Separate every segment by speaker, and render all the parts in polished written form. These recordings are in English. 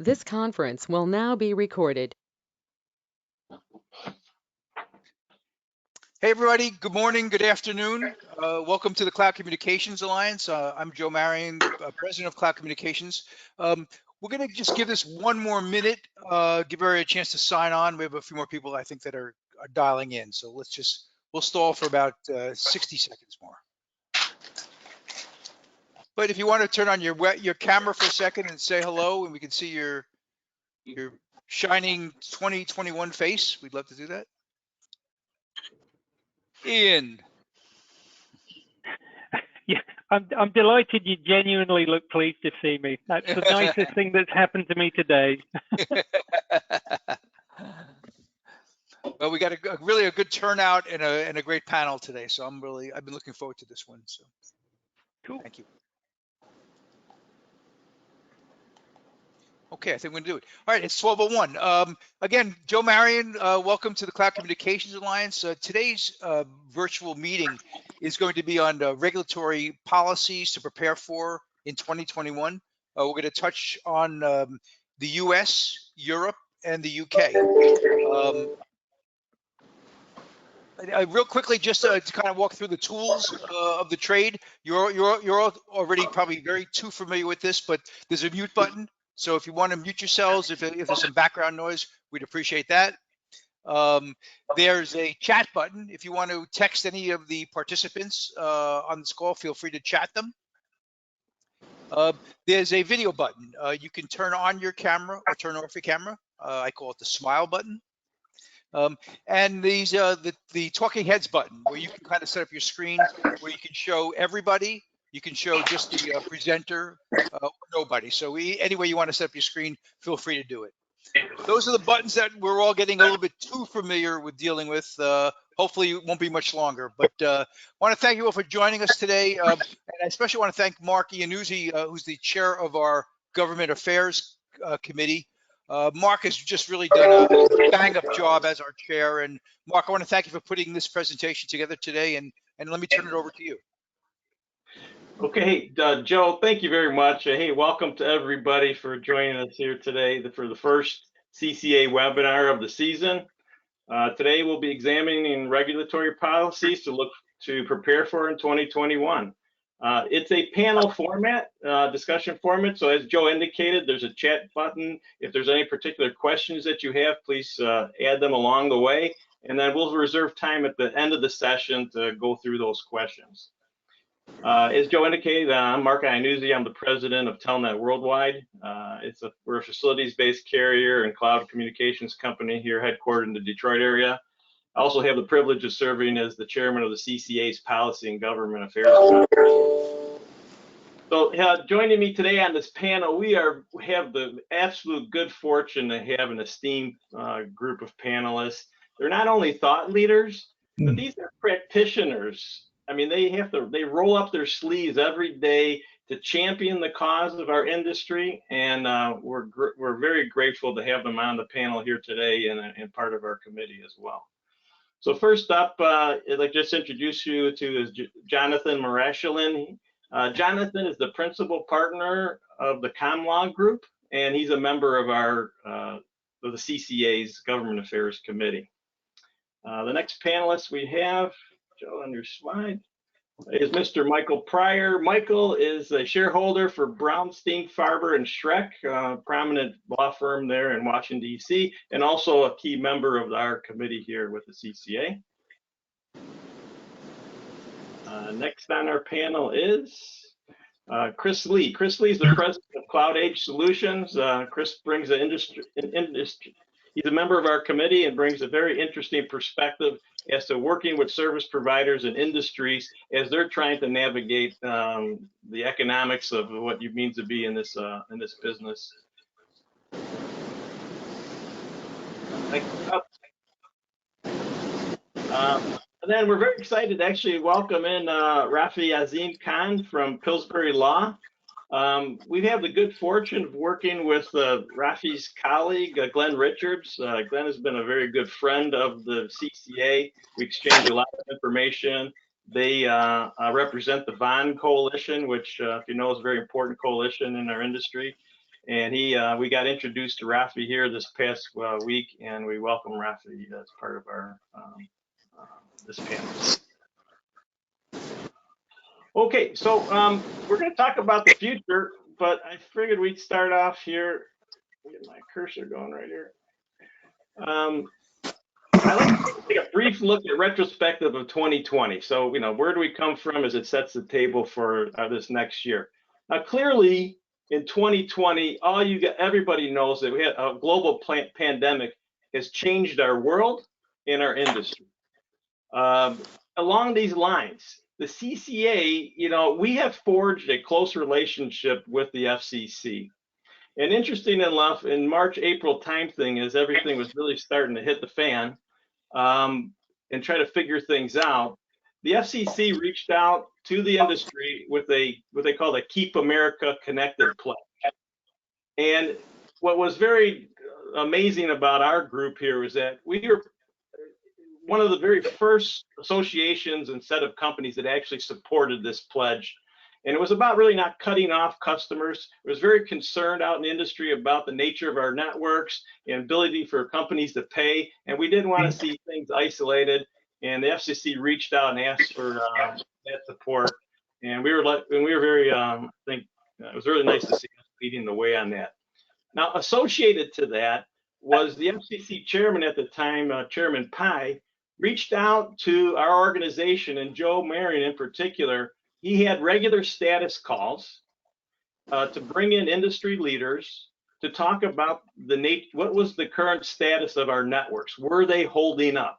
Speaker 1: This conference will now be recorded.
Speaker 2: Hey everybody, good morning, good afternoon. Welcome to the Cloud Communications Alliance. I'm Joe Marion, President of Cloud Communications. We're going to just give this one more minute, give everybody a chance to sign on. We have a few more people I think that are dialing in. So we'll stall for about 60 seconds more. But if you want to turn on your camera for a second and say hello and we can see your shining 2021 face, we'd love to do that. Ian.
Speaker 3: Yeah, I'm delighted you genuinely look pleased to see me. That's the nicest thing that's happened to me today.
Speaker 2: Well, we got really a good turnout and a great panel today, so I've been looking forward to this one. So,
Speaker 3: Cool.
Speaker 2: Thank you. Okay, I think we're gonna do it. All right, it's 12:01. Again, Joe Marion, welcome to the Cloud Communications Alliance. Today's virtual meeting is going to be on regulatory policies to prepare for in 2021. We're going to touch on the U.S., Europe, and the UK. Real quickly, just to kind of walk through the tools of the trade. You're already probably very too familiar with this, but there's a mute button. So if you want to mute yourselves, if there's some background noise, we'd appreciate that. There's a chat button. If you want to text any of the participants on this call, feel free to chat them. There's a video button. You can turn on your camera or turn off your camera. I call it the smile button. And these the talking heads button, where you can kind of set up your screen where you can show everybody, you can show just the presenter, or nobody. So any way you want to set up your screen, feel free to do it. Those are the buttons that we're all getting a little bit too familiar with dealing with. Hopefully it won't be much longer, but I want to thank you all for joining us today. And I especially want to thank Mark Iannuzzi, who's the chair of our Government Affairs Committee. Mark has just really done a bang-up job as our chair. And Mark, I want to thank you for putting this presentation together today. And let me turn it over to you.
Speaker 4: Okay, Joe, thank you very much. Hey, welcome to everybody for joining us here today for the first CCA webinar of the season. Today we'll be examining regulatory policies to prepare for in 2021. It's a panel format, discussion format. So as Joe indicated, there's a chat button. If there's any particular questions that you have, please add them along the way. And then we'll reserve time at the end of the session to go through those questions. As Joe indicated, I'm Mark Iannuzzi. I'm the president of Telnet Worldwide. We're a facilities-based carrier and cloud communications company here headquartered in the Detroit area. I also have the privilege of serving as the chairman of the CCA's Policy and Government Affairs Committee. So joining me today on this panel, we have the absolute good fortune to have an esteemed group of panelists. They're not only thought leaders, but these are practitioners. I mean, they roll up their sleeves every day to champion the cause of our industry, and we're very grateful to have them on the panel here today and part of our committee as well. So first up, I'd like to just introduce you to Jonathan Marashalin. Jonathan is the principal partner of the Comlaw Group, and he's a member of the CCA's Government Affairs Committee. The next panelist we have, Joe, on your slide, is Mr. Michael Pryor. Michael is a shareholder for Brownstein, Farber, and Schreck, a prominent law firm there in Washington, D.C., and also a key member of our committee here with the CCA. Next on our panel is Chris Lee. Chris Lee is the president of Cloud Age Solutions. Chris brings an industry. He's a member of our committee and brings a very interesting perspective as to working with service providers and industries as they're trying to navigate the economics of what it means to be in this business. And then we're very excited to actually welcome in Rafi Azim Khan from Pillsbury Law. We have the good fortune of working with Rafi's colleague, Glenn Richards. Glenn has been a very good friend of the CCA. We exchange a lot of information. They represent the VON Coalition, which, if you know, is a very important coalition in our industry. And we got introduced to Rafi here this past week, and we welcome Rafi as part of our this panel. Okay, so we're going to talk about the future, but I figured we'd start off here. Get my cursor going right here. I like to take a brief look at retrospective of 2020. So, where do we come from as it sets the table for this next year? Now, clearly, in 2020, everybody knows that we had a global pandemic has changed our world and our industry. Along these lines, the CCA, we have forged a close relationship with the FCC. And interesting enough, in March, April time thing, as everything was really starting to hit the fan and try to figure things out, the FCC reached out to the industry with what they call the Keep America Connected pledge. And what was very amazing about our group here was that we were one of the very first associations and set of companies that actually supported this pledge. And it was about really not cutting off customers. It was very concerned out in the industry about the nature of our networks and ability for companies to pay. And we didn't want to see things isolated. And the FCC reached out and asked for that support. And we were very, I think it was really nice to see us leading the way on that. Now, associated to that was the FCC chairman at the time, Chairman Pai, reached out to our organization, and Joe Marion in particular. He had regular status calls to bring in industry leaders to talk about what was the current status of our networks. Were they holding up?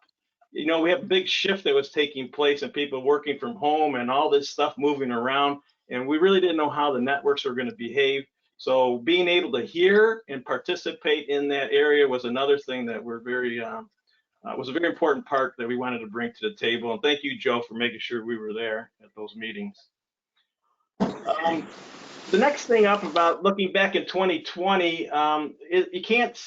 Speaker 4: We have a big shift that was taking place and people working from home and all this stuff moving around. And we really didn't know how the networks were going to behave. So being able to hear and participate in that area was another thing that was a very important part that we wanted to bring to the table. And thank you, Joe, for making sure we were there at those meetings. The next thing up about looking back in 2020, you can't,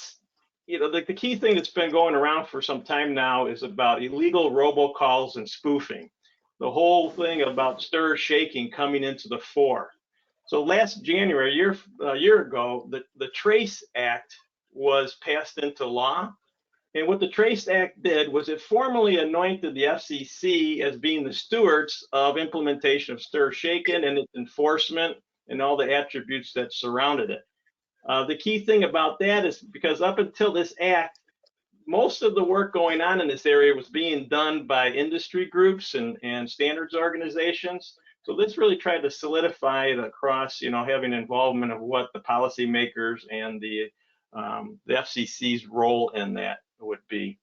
Speaker 4: the key thing that's been going around for some time now is about illegal robocalls and spoofing. The whole thing about stir shaking coming into the fore. So last January, a year ago, the Trace Act was passed into law. And what the Trace Act did was it formally anointed the FCC as being the stewards of implementation of stir shaken and its enforcement and all the attributes that surrounded it. The key thing about that is because up until this act, most of the work going on in this area was being done by industry groups and standards organizations. So this really tried to solidify it across, having involvement of what the policymakers and the FCC's role in that would be.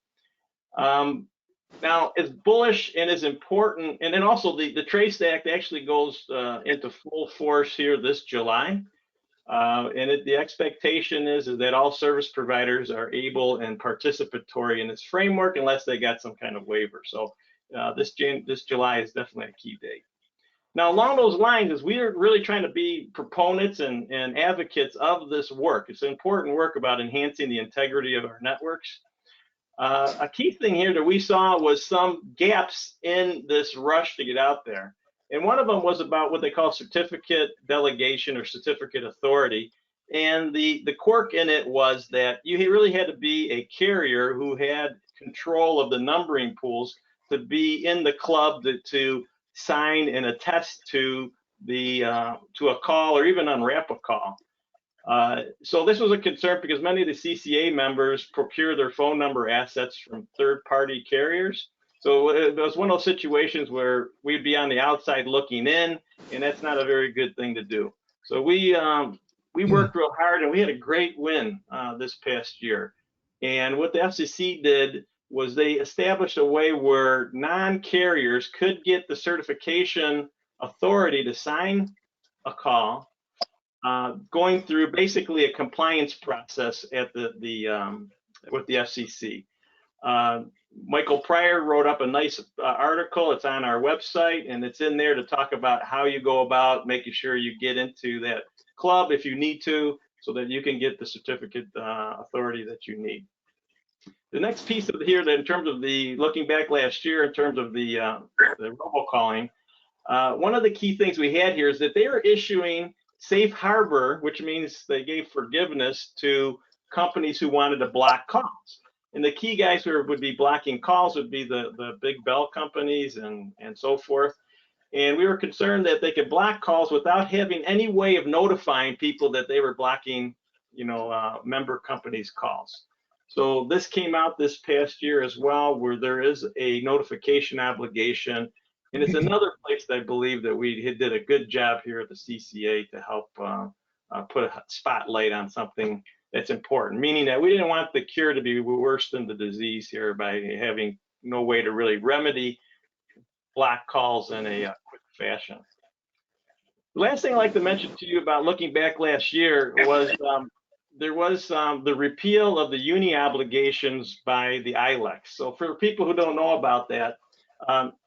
Speaker 4: Now, as bullish and as important, and then also the Trace Act actually goes into full force here this July. And the expectation is that all service providers are able and participatory in this framework unless they got some kind of waiver. So this July is definitely a key date. Now, along those lines, is we are really trying to be proponents and advocates of this work. It's important work about enhancing the integrity of our networks. A key thing here that we saw was some gaps in this rush to get out there. And one of them was about what they call certificate delegation or certificate authority. And the quirk in it was that you really had to be a carrier who had control of the numbering pools to be in the club to sign and attest to a call or even unwrap a call. So this was a concern because many of the CCA members procure their phone number assets from third-party carriers. So it was one of those situations where we'd be on the outside looking in, and that's not a very good thing to do. So we worked real hard, and we had a great win this past year. And what the FCC did was they established a way where non-carriers could get the certification authority to sign a call, going through basically a compliance process at with the FCC. Michael Pryor wrote up a nice article. It's on our website, and it's in there to talk about how you go about making sure you get into that club if you need to, so that you can get the certificate authority that you need. The next piece of here, in terms of the looking back last year, in terms of the robocalling, one of the key things we had here is that they are issuing safe harbor, which means they gave forgiveness to companies who wanted to block calls. And the key guys who would be blocking calls would be the big bell companies and so forth. And we were concerned that they could block calls without having any way of notifying people that they were blocking, member companies' calls. So this came out this past year as well, where there is a notification obligation. And it's another place that I believe that we did a good job here at the CCA to help put a spotlight on something that's important, meaning that we didn't want the cure to be worse than the disease here by having no way to really remedy block calls in a quick fashion. The last thing I'd like to mention to you about looking back last year was there was the repeal of the uni obligations by the ILEC. So for people who don't know about that,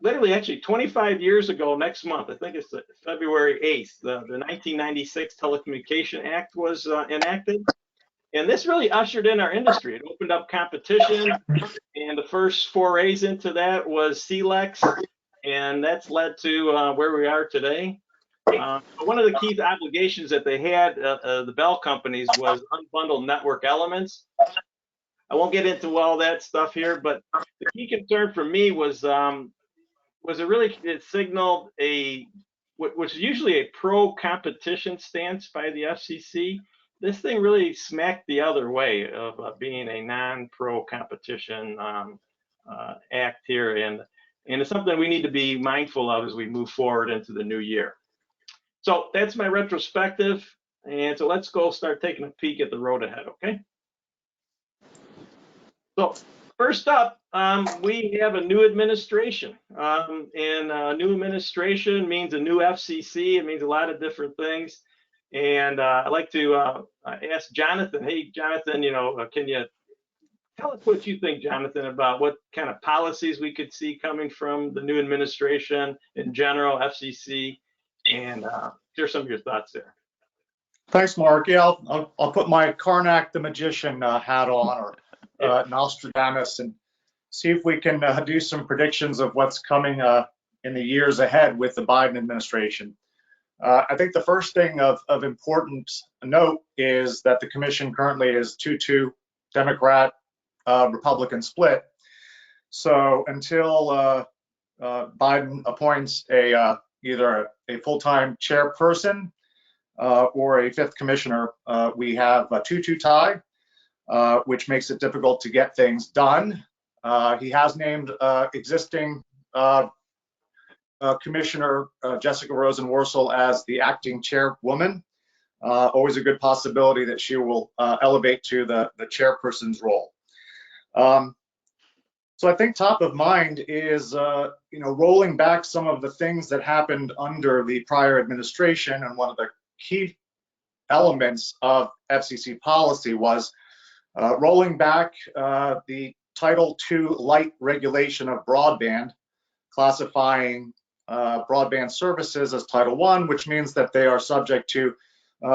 Speaker 4: literally actually 25 years ago next month, I think it's February 8th, the 1996 Telecommunication Act was enacted. And this really ushered in our industry. It opened up competition, and the first forays into that was CLECs, and that's led to where we are today. One of the key obligations that they had, the Bell companies, was unbundled network elements. I won't get into all that stuff here, but the key concern for me was it signaled what was usually a pro-competition stance by the FCC. This thing really smacked the other way of being a non-pro-competition act here, and it's something we need to be mindful of as we move forward into the new year. So that's my retrospective, and so let's go start taking a peek at the road ahead, okay? So first up, we have a new administration, and a new administration means a new FCC. It means a lot of different things, and I'd like to ask Jonathan. Hey, Jonathan, can you tell us what you think, Jonathan, about what kind of policies we could see coming from the new administration in general, FCC, and share some of your thoughts there.
Speaker 5: Thanks, Mark. Yeah, I'll put my Karnak the Magician hat on, or Nostradamus, and see if we can do some predictions of what's coming in the years ahead with the Biden administration. I think the first thing of important note is that the commission currently is 2-2 Democrat Republican split. So until Biden appoints either a full-time chairperson or a fifth commissioner, we have a 2-2 tie, which makes it difficult to get things done. He has named existing Commissioner Jessica Rosen-Worcel as the acting chairwoman. Always a good possibility that she will elevate to the chairperson's role. So I think top of mind is, rolling back some of the things that happened under the prior administration, and one of the key elements of FCC policy was rolling back the Title II light regulation of broadband, classifying broadband services as Title I, which means that they are subject to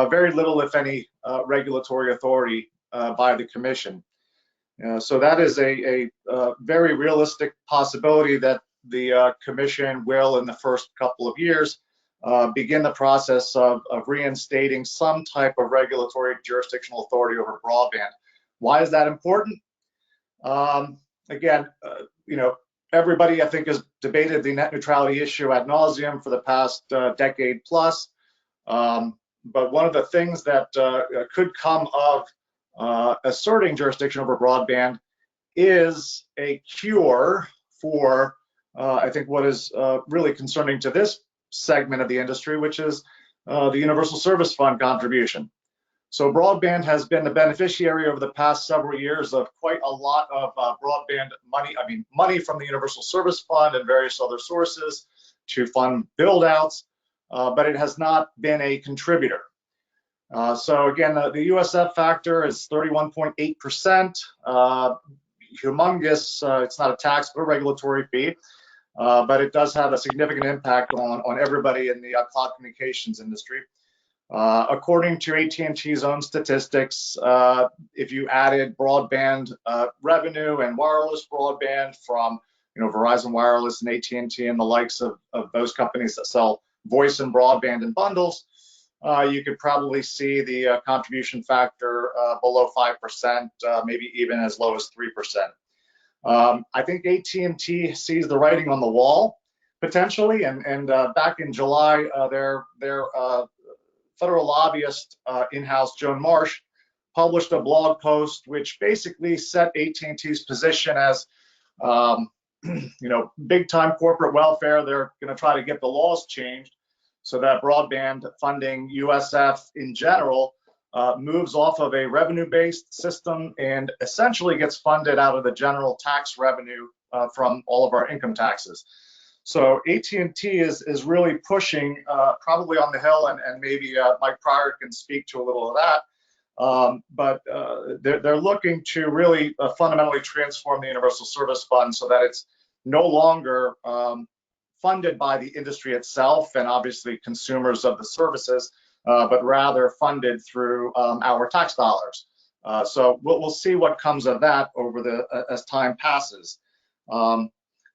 Speaker 5: very little, if any, regulatory authority by the commission. So that is a very realistic possibility that the commission will, in the first couple of years, begin the process of reinstating some type of regulatory jurisdictional authority over broadband. Why is that important? Again, everybody, I think, has debated the net neutrality issue ad nauseum for the past decade plus. But one of the things that could come of asserting jurisdiction over broadband is a cure for, I think, what is really concerning to this segment of the industry, which is the Universal Service Fund contribution. So broadband has been the beneficiary over the past several years of quite a lot of broadband money, money from the Universal Service Fund and various other sources to fund build-outs, but it has not been a contributor. So again, the USF factor is 31.8%, humongous. It's not a tax but a regulatory fee, but it does have a significant impact on everybody in the cloud communications industry. According to AT&T's own statistics, if you added broadband revenue and wireless broadband from Verizon Wireless and AT&T and the likes of those companies that sell voice and broadband in bundles, you could probably see the contribution factor below 5%, maybe even as low as 3%. I think AT&T sees the writing on the wall potentially, and back in July, their federal lobbyist in-house, Joan Marsh, published a blog post which basically set AT&T's position as, big time corporate welfare. They're going to try to get the laws changed so that broadband funding, USF in general, moves off of a revenue-based system and essentially gets funded out of the general tax revenue from all of our income taxes. So AT&T is really pushing probably on the Hill, and maybe Mike Pryor can speak to a little of that. But they're looking to really fundamentally transform the Universal Service Fund so that it's no longer funded by the industry itself and obviously consumers of the services, but rather funded through our tax dollars. So we'll see what comes of that over as time passes.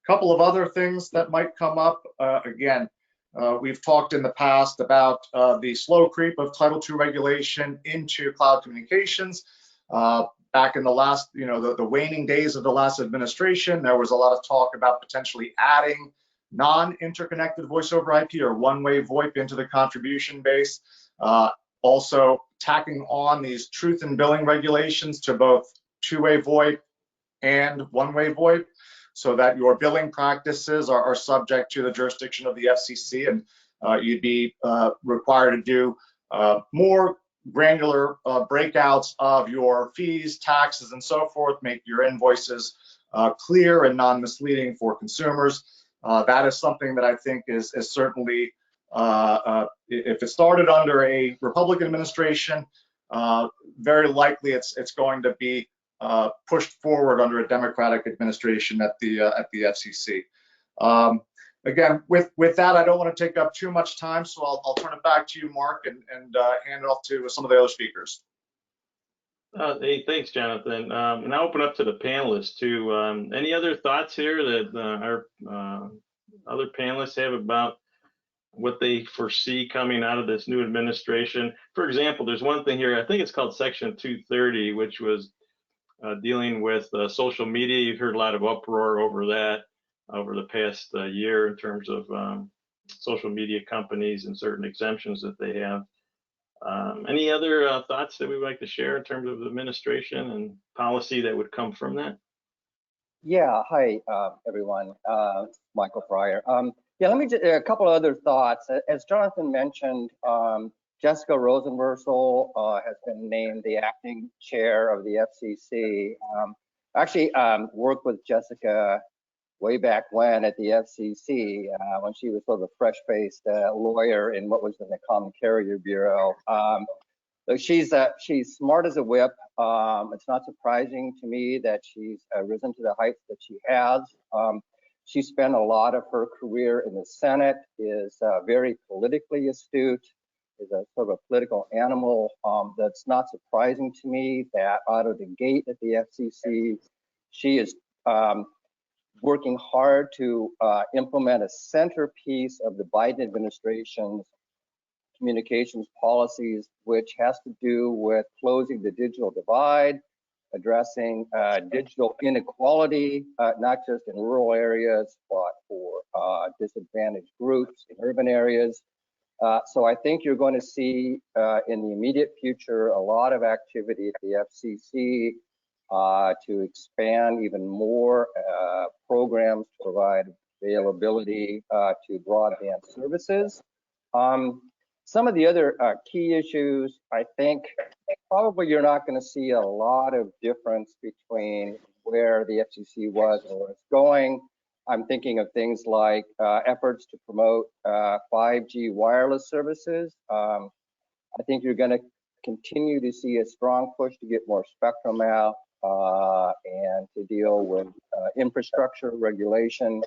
Speaker 5: Couple of other things that might come up. Again, we've talked in the past about the slow creep of Title II regulation into cloud communications. Back in the last, the waning days of the last administration, there was a lot of talk about potentially adding non-interconnected voice over IP or one-way VoIP into the contribution base. Also tacking on these truth in billing regulations to both two-way VoIP and one-way VoIP, so that your billing practices are subject to the jurisdiction of the FCC, and you'd be required to do more granular breakouts of your fees, taxes, and so forth, make your invoices clear and non-misleading for consumers. That is something that I think is certainly, if it started under a Republican administration, very likely it's going to be pushed forward under a Democratic administration at the FCC. Again, with that, I don't want to take up too much time, so I'll turn it back to you, Mark, and hand it off to some of the other speakers.
Speaker 4: Hey, thanks, Jonathan. And I'll open up to the panelists too. Any other thoughts here that our other panelists have about what they foresee coming out of this new administration? For example, there's one thing here, I think it's called Section 230, which was dealing with social media. You've heard a lot of uproar over that over the past year in terms of social media companies and certain exemptions that they have. Any other thoughts that we'd like to share in terms of administration and policy that would come from that?
Speaker 6: Yeah, hi, everyone. Michael Pryor. Yeah, let me just, a couple of other thoughts. As Jonathan mentioned, Jessica Rosenworcel has been named the acting chair of the FCC. Actually, worked with Jessica way back when at the FCC, when she was sort of a fresh-faced lawyer in what was in the Common Carrier Bureau. So she's smart as a whip. It's not surprising to me that she's risen to the heights that she has. She spent a lot of her career in the Senate, is very politically astute, is a sort of a political animal. That's not surprising to me that out of the gate at the FCC, she is working hard to implement a centerpiece of the Biden administration's communications policies, which has to do with closing the digital divide, addressing digital inequality, not just in rural areas, but for disadvantaged groups in urban areas. So I think you're going to see in the immediate future a lot of activity at the FCC to expand even more programs to provide availability to broadband services. Some of the other key issues, I think probably you're not going to see a lot of difference between where the FCC was and where it's going. I'm thinking of things like efforts to promote 5G wireless services. I think you're going to continue to see a strong push to get more spectrum out and to deal with infrastructure regulation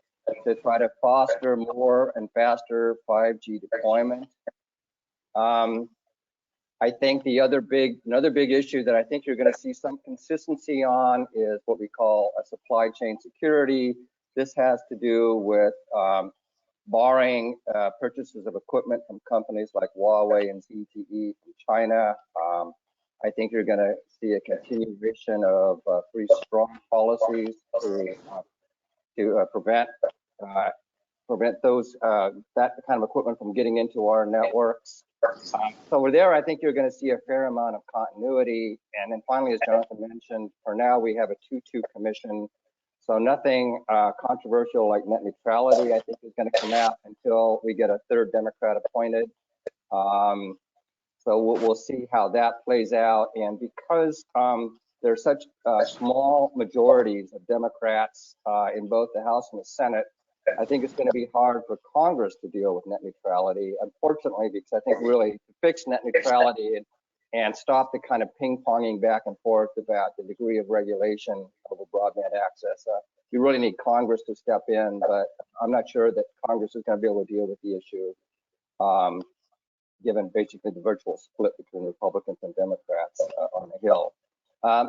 Speaker 6: to try to foster more and faster 5G deployment. I think another big issue that I think you're going to see some consistency on is what we call a supply chain security. This has to do with barring purchases of equipment from companies like Huawei and ZTE from China. I think you're going to see a continuation of pretty strong policies to prevent those that kind of equipment from getting into our networks. So over there, I think you're going to see a fair amount of continuity. And then finally, as Jonathan mentioned, for now we have a 2-2 commission. So nothing controversial like net neutrality, I think, is going to come out until we get a third Democrat appointed. So we'll see how that plays out. And because there's such small majorities of Democrats in both the House and the Senate, I think it's going to be hard for Congress to deal with net neutrality, unfortunately, because I think really to fix net neutrality and stop the kind of ping-ponging back and forth about the degree of regulation of broadband access, you really need Congress to step in, but I'm not sure that Congress is going to be able to deal with the issue, given basically the virtual split between Republicans and Democrats on the Hill.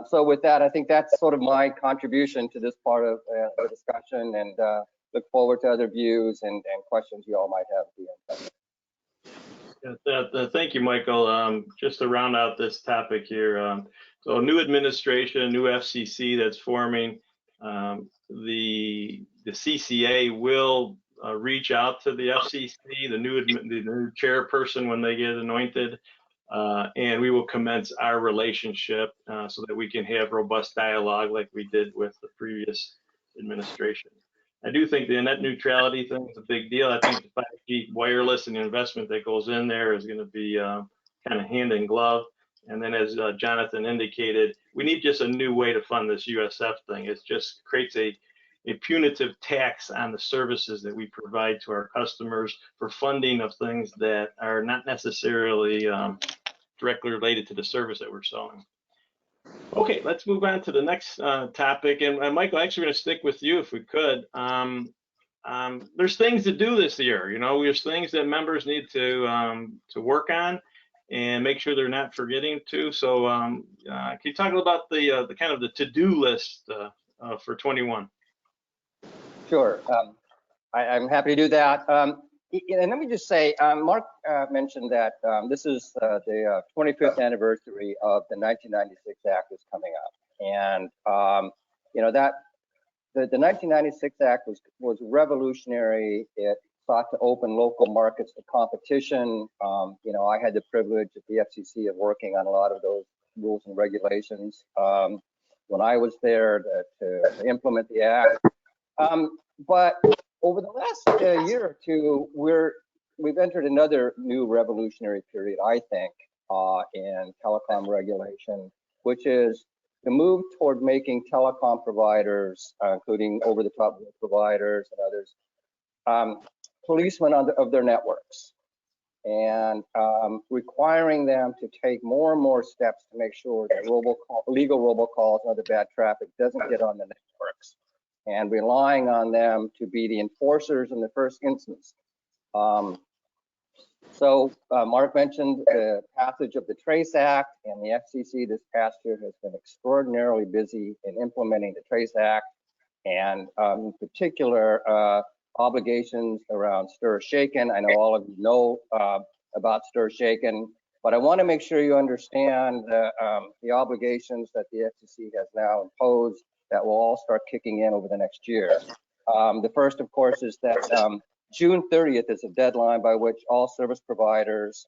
Speaker 6: So with that, I think that's sort of my contribution to this part of the discussion, and look forward to other views and questions you all might have at the end.
Speaker 4: Thank you, Michael. Just to round out this topic here, so new administration, new FCC that's forming, the CCA will reach out to the FCC, the new chairperson when they get anointed, and we will commence our relationship so that we can have robust dialogue like we did with the previous administration. I do think the net neutrality thing is a big deal. I think the 5G wireless and the investment that goes in there is going to be kind of hand in glove. And then as Jonathan indicated, we need just a new way to fund this USF thing. It just creates a punitive tax on the services that we provide to our customers for funding of things that are not necessarily directly related to the service that we're selling. Okay, let's move on to the next topic. And Michael, actually, we're going to stick with you if we could. There's things to do this year. You know, there's things that members need to work on and make sure they're not forgetting to. So, can you talk about the kind of the to-do list for 21?
Speaker 6: Sure, I'm happy to do that. And let me just say, Mark mentioned that this is the 25th anniversary of the 1996 Act is coming up, and you know that the 1996 Act was revolutionary. It sought to open local markets to competition. You know, I had the privilege at the FCC of working on a lot of those rules and regulations when I was there to implement the Act. But over the last year or two, we've entered another new revolutionary period, I think, in telecom regulation, which is the move toward making telecom providers, including over-the-top providers and others, policemen of their networks, and requiring them to take more and more steps to make sure that illegal robocalls and other bad traffic doesn't get on the networks, and relying on them to be the enforcers in the first instance. So Mark mentioned the passage of the Trace Act, and the FCC this past year has been extraordinarily busy in implementing the Trace Act, and in particular, obligations around stir shaken. I know all of you know about stir shaken, but I want to make sure you understand the obligations that the FCC has now imposed that will all start kicking in over the next year. The first, of course, is that June 30th is a deadline by which all service providers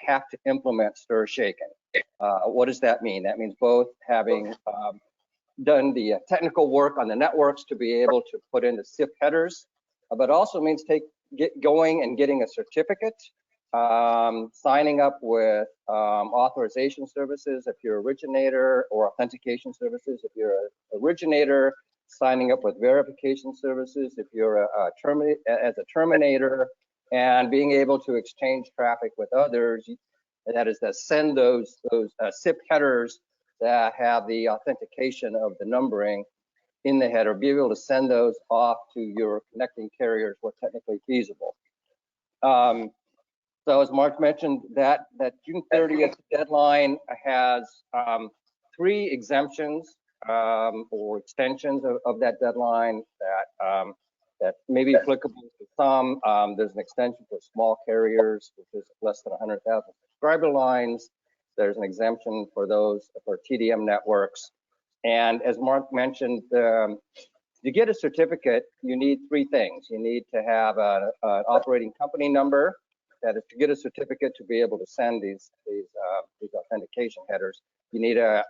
Speaker 6: have to implement stir shaken. What does that mean? That means both having done the technical work on the networks to be able to put in the SIP headers, but also means get going and getting a certificate, signing up with authorization services if you're originator, or authentication services if you're an originator, signing up with verification services if you're as a terminator, and being able to exchange traffic with others. That is, to send those SIP headers that have the authentication of the numbering in the header, be able to send those off to your connecting carriers where technically feasible. So as Mark mentioned, that June 30th deadline has 3 exemptions or extensions of that deadline that may be applicable to some. There's an extension for small carriers, which is less than 100,000 subscriber lines. There's an exemption for those for TDM networks. And as Mark mentioned, to get a certificate, you need three things. You need to have an operating company number. That is to get a certificate to be able to send these authentication headers. You need to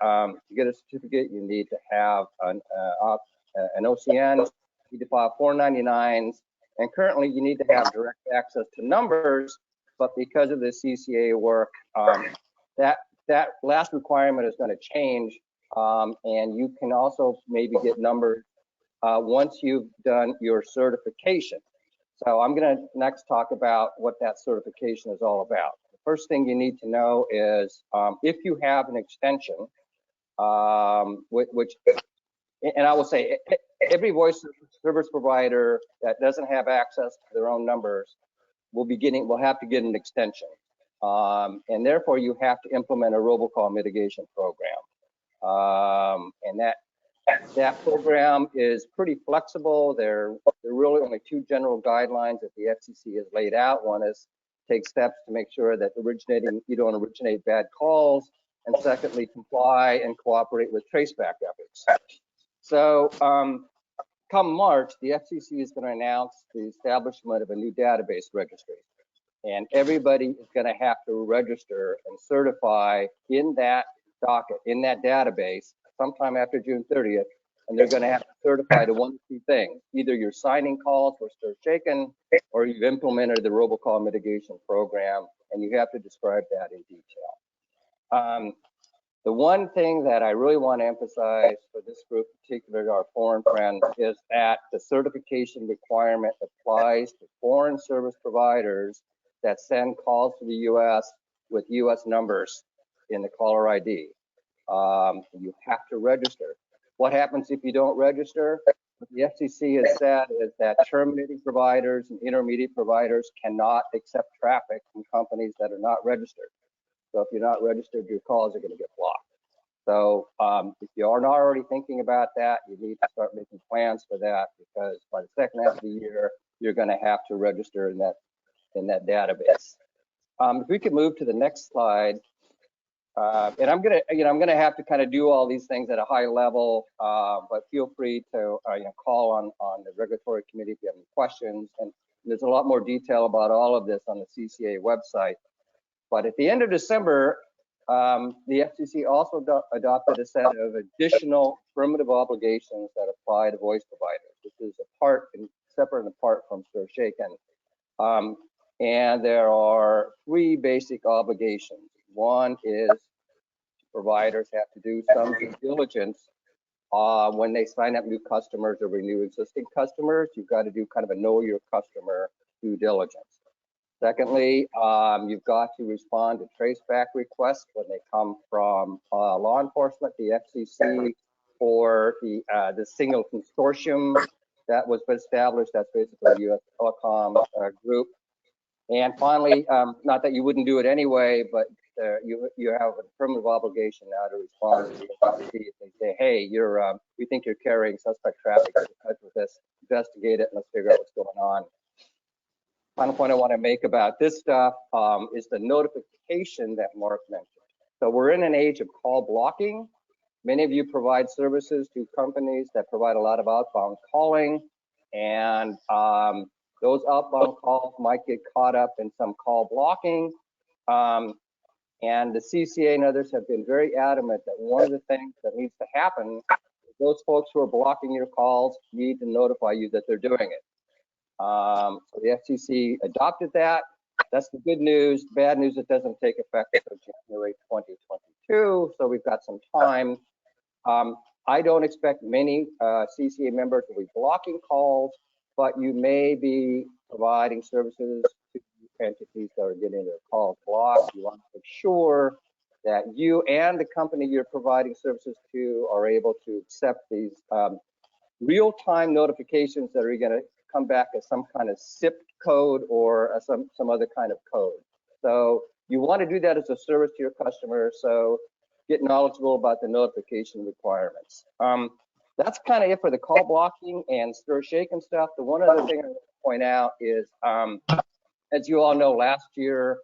Speaker 6: get a certificate. You need to have an OCN. You need to file 499s, and currently you need to have direct access to numbers. But because of the CCA work, that last requirement is going to change, and you can also maybe get numbers once you've done your certification. So I'm going to next talk about what that certification is all about. The first thing you need to know is if you have an extension, which, and I will say, every voice service provider that doesn't have access to their own numbers will have to get an extension. And therefore, you have to implement a robocall mitigation program. And that program is pretty flexible. There are really only two general guidelines that the FCC has laid out. One is take steps to make sure that you don't originate bad calls, and secondly, comply and cooperate with traceback efforts. So come March, the FCC is going to announce the establishment of a new database registry. And everybody is going to have to register and certify in that docket, in that database, sometime after June 30th, and they're going to have to certify to one of two things. Either you're signing calls for stir shaken, or you've implemented the robocall mitigation program, and you have to describe that in detail. The one thing that I really want to emphasize for this group, particularly our foreign friends, is that the certification requirement applies to foreign service providers that send calls to the U.S. with U.S. numbers in the caller ID. You have to register. What happens if you don't register? What the FCC has said is that terminating providers and intermediate providers cannot accept traffic from companies that are not registered. So if you're not registered, your calls are going to get blocked. So if you are not already thinking about that, you need to start making plans for that, because by the second half of the year, you're going to have to register in that database. If we could move to the next slide. And I'm gonna have to kind of do all these things at a high level, but feel free to call on the regulatory committee if you have any questions. And there's a lot more detail about all of this on the CCA website. But at the end of December, the FCC also adopted a set of additional affirmative obligations that apply to voice providers. This is separate and apart from stir shaken. And there are three basic obligations. One is providers have to do some due diligence when they sign up new customers or renew existing customers. You've got to do kind of a know your customer due diligence. Secondly, you've got to respond to traceback requests when they come from law enforcement, the FCC, or the single consortium that was established. That's basically the U.S. Telecom group. And finally, not that you wouldn't do it anyway, but you have an affirmative obligation now to respond to the FCC if they say, hey, we think you're carrying suspect traffic, get in touch with us, investigate it, and let's figure out what's going on. Final point I want to make about this stuff is the notification that Mark mentioned. So we're in an age of call blocking. Many of you provide services to companies that provide a lot of outbound calling, and those outbound calls might get caught up in some call blocking. And the CCA and others have been very adamant that one of the things that needs to happen is those folks who are blocking your calls need to notify you that they're doing it. So the FCC adopted that. That's the good news. Bad news, it doesn't take effect until January 2022, so we've got some time. I don't expect many CCA members will be blocking calls, but you may be providing services to entities that are getting their calls blocked. You want to make sure that you and the company you're providing services to are able to accept these real-time notifications that are going to come back as some kind of SIP code or some other kind of code. So you want to do that as a service to your customer, so get knowledgeable about the notification requirements. That's kind of it for the call blocking and stir shaken stuff. The one other thing I want to point out is, as you all know, last year,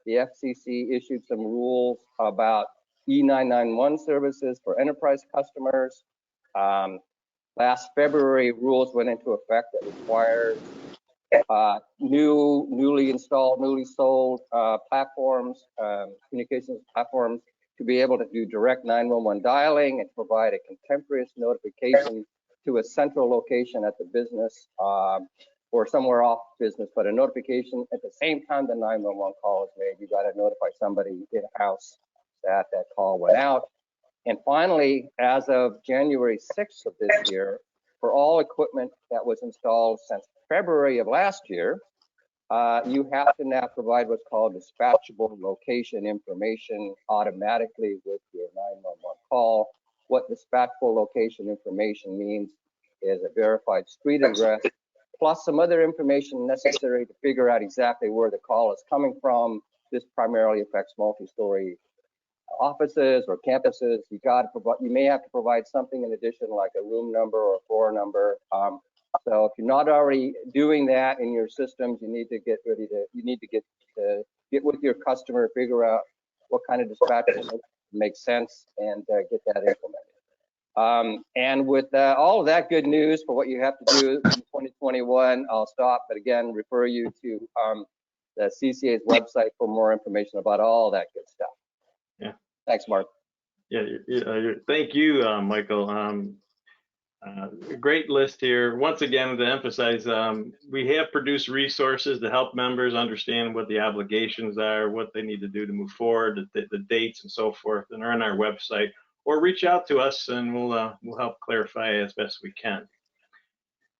Speaker 6: the FCC issued some rules about E991 services for enterprise customers. Last February, rules went into effect that requires newly installed, newly sold platforms, communications platforms, to be able to do direct 911 dialing and provide a contemporaneous notification to a central location at the business or somewhere off business, but a notification at the same time the 911 call is made. You got to notify somebody in-house that that call went out. And finally, as of January 6th of this year, for all equipment that was installed since February of last year, you have to now provide what's called dispatchable location information automatically with your 911 call. What dispatchable location information means is a verified street address, plus some other information necessary to figure out exactly where the call is coming from. This primarily affects multi-story offices or campuses. You may have to provide something in addition, like a room number or a floor number. So if you're not already doing that in your systems, you need to get with your customer, figure out what kind of dispatch makes sense, and get that implemented. And with all of that good news for what you have to do in 2021, I'll stop. But again, refer you to the CCA's website for more information about all that good stuff.
Speaker 4: Yeah.
Speaker 6: Thanks, Mark.
Speaker 4: Yeah. Thank you, Michael. Great list here. Once again, to emphasize, we have produced resources to help members understand what the obligations are, what they need to do to move forward, the dates and so forth, and are on our website. Or reach out to us and we'll help clarify as best we can.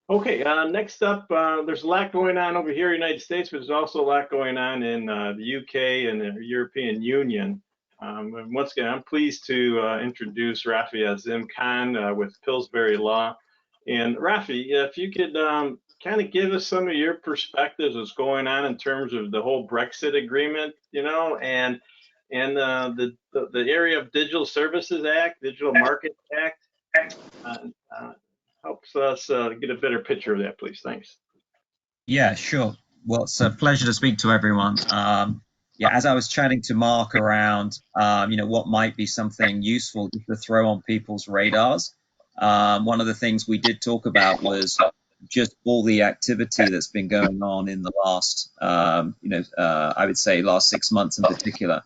Speaker 4: Okay, next up, there's a lot going on over here in the United States, but there's also a lot going on in the UK and the European Union. And once again, I'm pleased to introduce Rafi Azim Khan with Pillsbury Law. And Rafi, if you could kind of give us some of your perspectives what's going on in terms of the whole Brexit agreement, and the area of Digital Services Act, Digital Markets Act, helps us get a better picture of that, please. Thanks.
Speaker 7: Yeah, sure. Well, it's a pleasure to speak to everyone. Yeah, as I was chatting to Mark around, what might be something useful to throw on people's radars, one of the things we did talk about was just all the activity that's been going on in the last, I would say last 6 months in particular.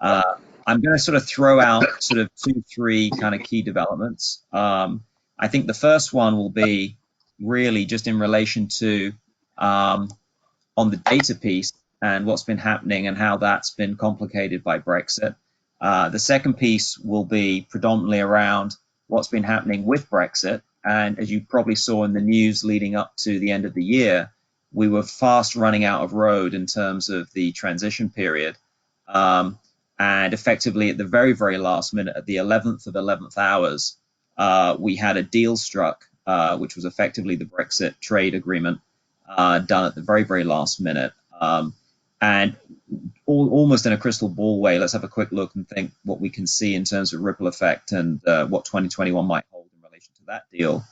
Speaker 7: I'm going to sort of throw out sort of 2, 3 kind of key developments. I think the first one will be really just in relation to on the data piece and what's been happening and how that's been complicated by Brexit. The second piece will be predominantly around what's been happening with Brexit. And as you probably saw in the news leading up to the end of the year, we were fast running out of road in terms of the transition period. And effectively at the very, very last minute, at the 11th of 11th hours, we had a deal struck, which was effectively the Brexit trade agreement done at the very, very last minute. And almost in a crystal ball way, let's have a quick look and think what we can see in terms of ripple effect and what 2021 might hold in relation to that deal.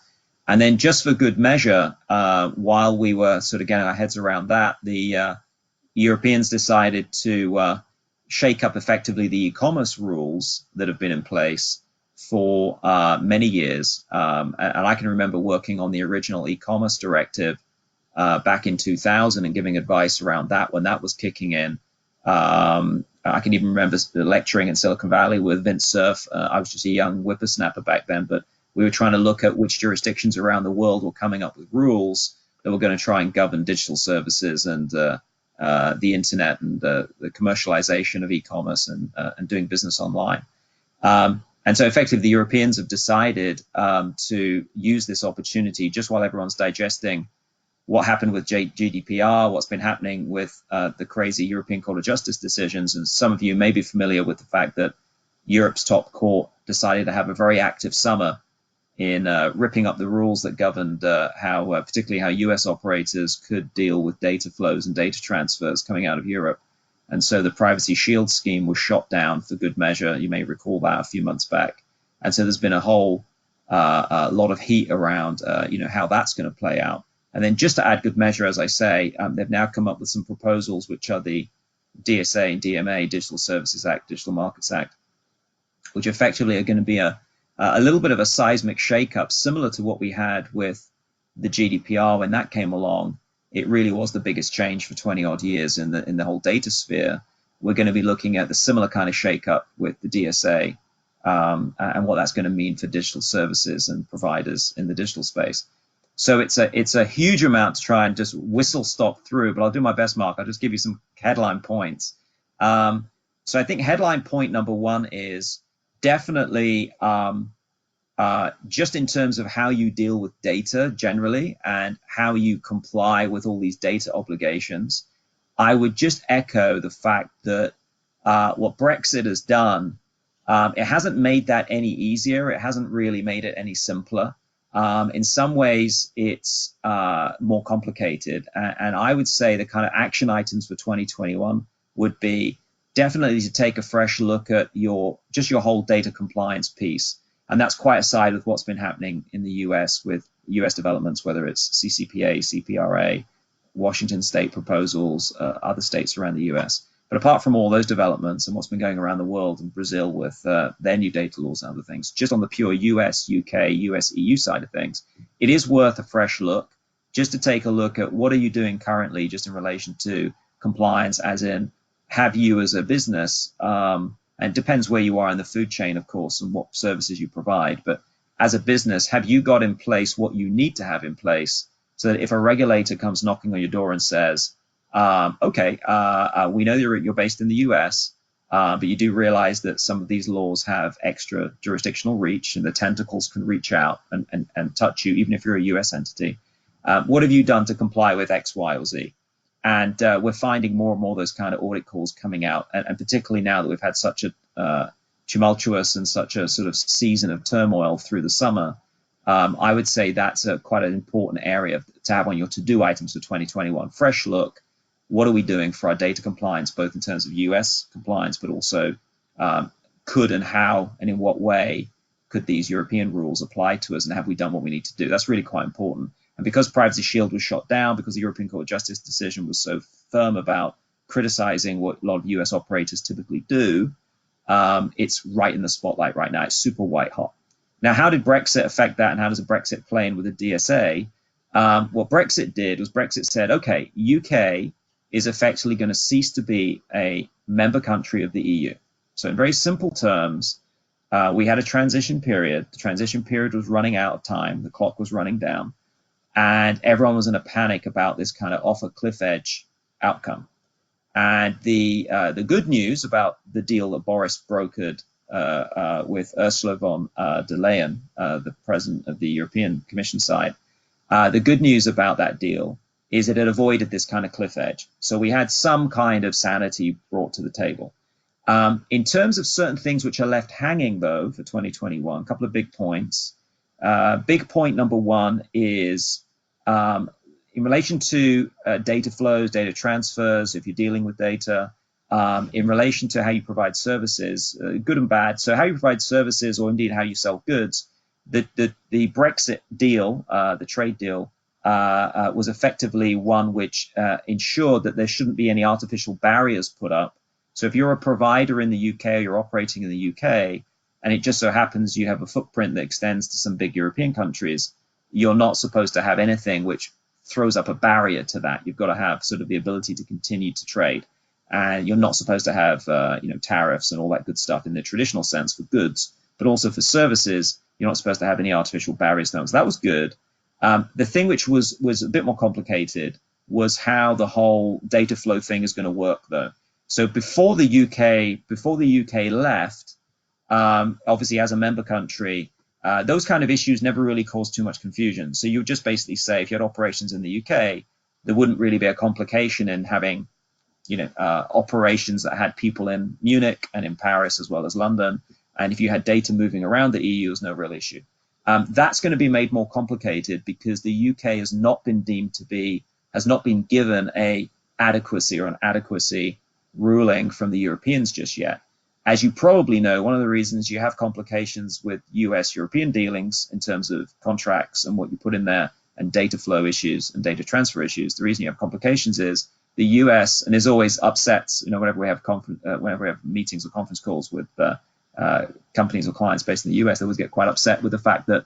Speaker 7: And then just for good measure, while we were sort of getting our heads around that, the Europeans decided to shake up effectively the e-commerce rules that have been in place for many years. And I can remember working on the original e-commerce directive back in 2000 and giving advice around that when that was kicking in. I can even remember lecturing in Silicon Valley with Vince Cerf. I was just a young whippersnapper back then, but we were trying to look at which jurisdictions around the world were coming up with rules that were going to try and govern digital services and the internet and the commercialization of e-commerce and doing business online. And so effectively the Europeans have decided to use this opportunity just while everyone's digesting what happened with GDPR, what's been happening with the crazy European Court of Justice decisions. And some of you may be familiar with the fact that Europe's top court decided to have a very active summer in ripping up the rules that governed particularly how US operators could deal with data flows and data transfers coming out of Europe. And so the Privacy Shield scheme was shot down for good measure. You may recall that a few months back. And so there's been a whole lot of heat around how that's going to play out. And then just to add good measure, as I say, they've now come up with some proposals, which are the DSA and DMA, Digital Services Act, Digital Markets Act, which effectively are going to be a little bit of a seismic shakeup, similar to what we had with the GDPR when that came along. It really was the biggest change for 20 odd years in the whole data sphere. We're going to be looking at the similar kind of shakeup with the DSA and what that's going to mean for digital services and providers in the digital space. So it's a huge amount to try and just whistle stop through, but I'll do my best, Mark. I'll just give you some headline points. So I think headline point number one is definitely just in terms of how you deal with data generally and how you comply with all these data obligations. I would just echo the fact that what Brexit has done, it hasn't made that any easier. It hasn't really made it any simpler. In some ways, it's more complicated. And I would say the kind of action items for 2021 would be definitely to take a fresh look at your whole data compliance piece. And that's quite aside with what's been happening in the US with US developments, whether it's CCPA, CPRA, Washington state proposals, other states around the US. But apart from all those developments and what's been going around the world in Brazil with their new data laws and other things, just on the pure US, UK, US, EU side of things, it is worth a fresh look just to take a look at what are you doing currently just in relation to compliance, as in have you as a business, and it depends where you are in the food chain, of course, and what services you provide, but as a business, have you got in place what you need to have in place so that if a regulator comes knocking on your door and says, okay, we know you're based in the US, but you do realize that some of these laws have extra jurisdictional reach and the tentacles can reach out and touch you, even if you're a US entity. What have you done to comply with X, Y, or Z? And we're finding more and more those kind of audit calls coming out, and particularly now that we've had such a tumultuous and such a sort of season of turmoil through the summer, I would say that's quite an important area to have on your to-do items for 2021. Fresh look. What are we doing for our data compliance, both in terms of US compliance, but also could and how and in what way could these European rules apply to us, and have we done what we need to do? That's really quite important. And because Privacy Shield was shot down, because the European Court of Justice decision was so firm about criticizing what a lot of US operators typically do, it's right in the spotlight right now. It's super white hot. Now, how did Brexit affect that, and how does Brexit play in with the DSA? What Brexit did was Brexit said, okay, UK is effectively going to cease to be a member country of the EU. So in very simple terms, we had a transition period. The transition period was running out of time. The clock was running down. And everyone was in a panic about this kind of off a cliff edge outcome. And the good news about the deal that Boris brokered with Ursula von der Leyen, the president of the European Commission side, the good news about that deal is that it avoided this kind of cliff edge. So we had some kind of sanity brought to the table. In terms of certain things which are left hanging, though, for 2021, a couple of big points. Big point number one is in relation to data flows, data transfers, if you're dealing with data, in relation to how you provide services, good and bad. So how you provide services, or indeed how you sell goods, the Brexit deal, the trade deal, was effectively one which ensured that there shouldn't be any artificial barriers put up. So if you're a provider in the UK, or you're operating in the UK, and it just so happens you have a footprint that extends to some big European countries, you're not supposed to have anything which throws up a barrier to that. You've got to have sort of the ability to continue to trade. And you're not supposed to have tariffs and all that good stuff in the traditional sense for goods, but also for services, you're not supposed to have any artificial barriers. So that was good. The thing which was a bit more complicated was how the whole data flow thing is going to work, though. So before the UK left, obviously as a member country, those kind of issues never really caused too much confusion. So you would just basically say if you had operations in the UK, there wouldn't really be a complication in having, operations that had people in Munich and in Paris as well as London. And if you had data moving around the EU, there's no real issue. That's going to be made more complicated because the UK has not been given an adequacy ruling from the Europeans just yet. As you probably know, one of the reasons you have complications with US-European dealings in terms of contracts and what you put in there and data flow issues and data transfer issues. The reason you have complications is the US, and there's always upsets, whenever we have whenever we have meetings or conference calls with companies or clients based in the US, they always get quite upset with the fact that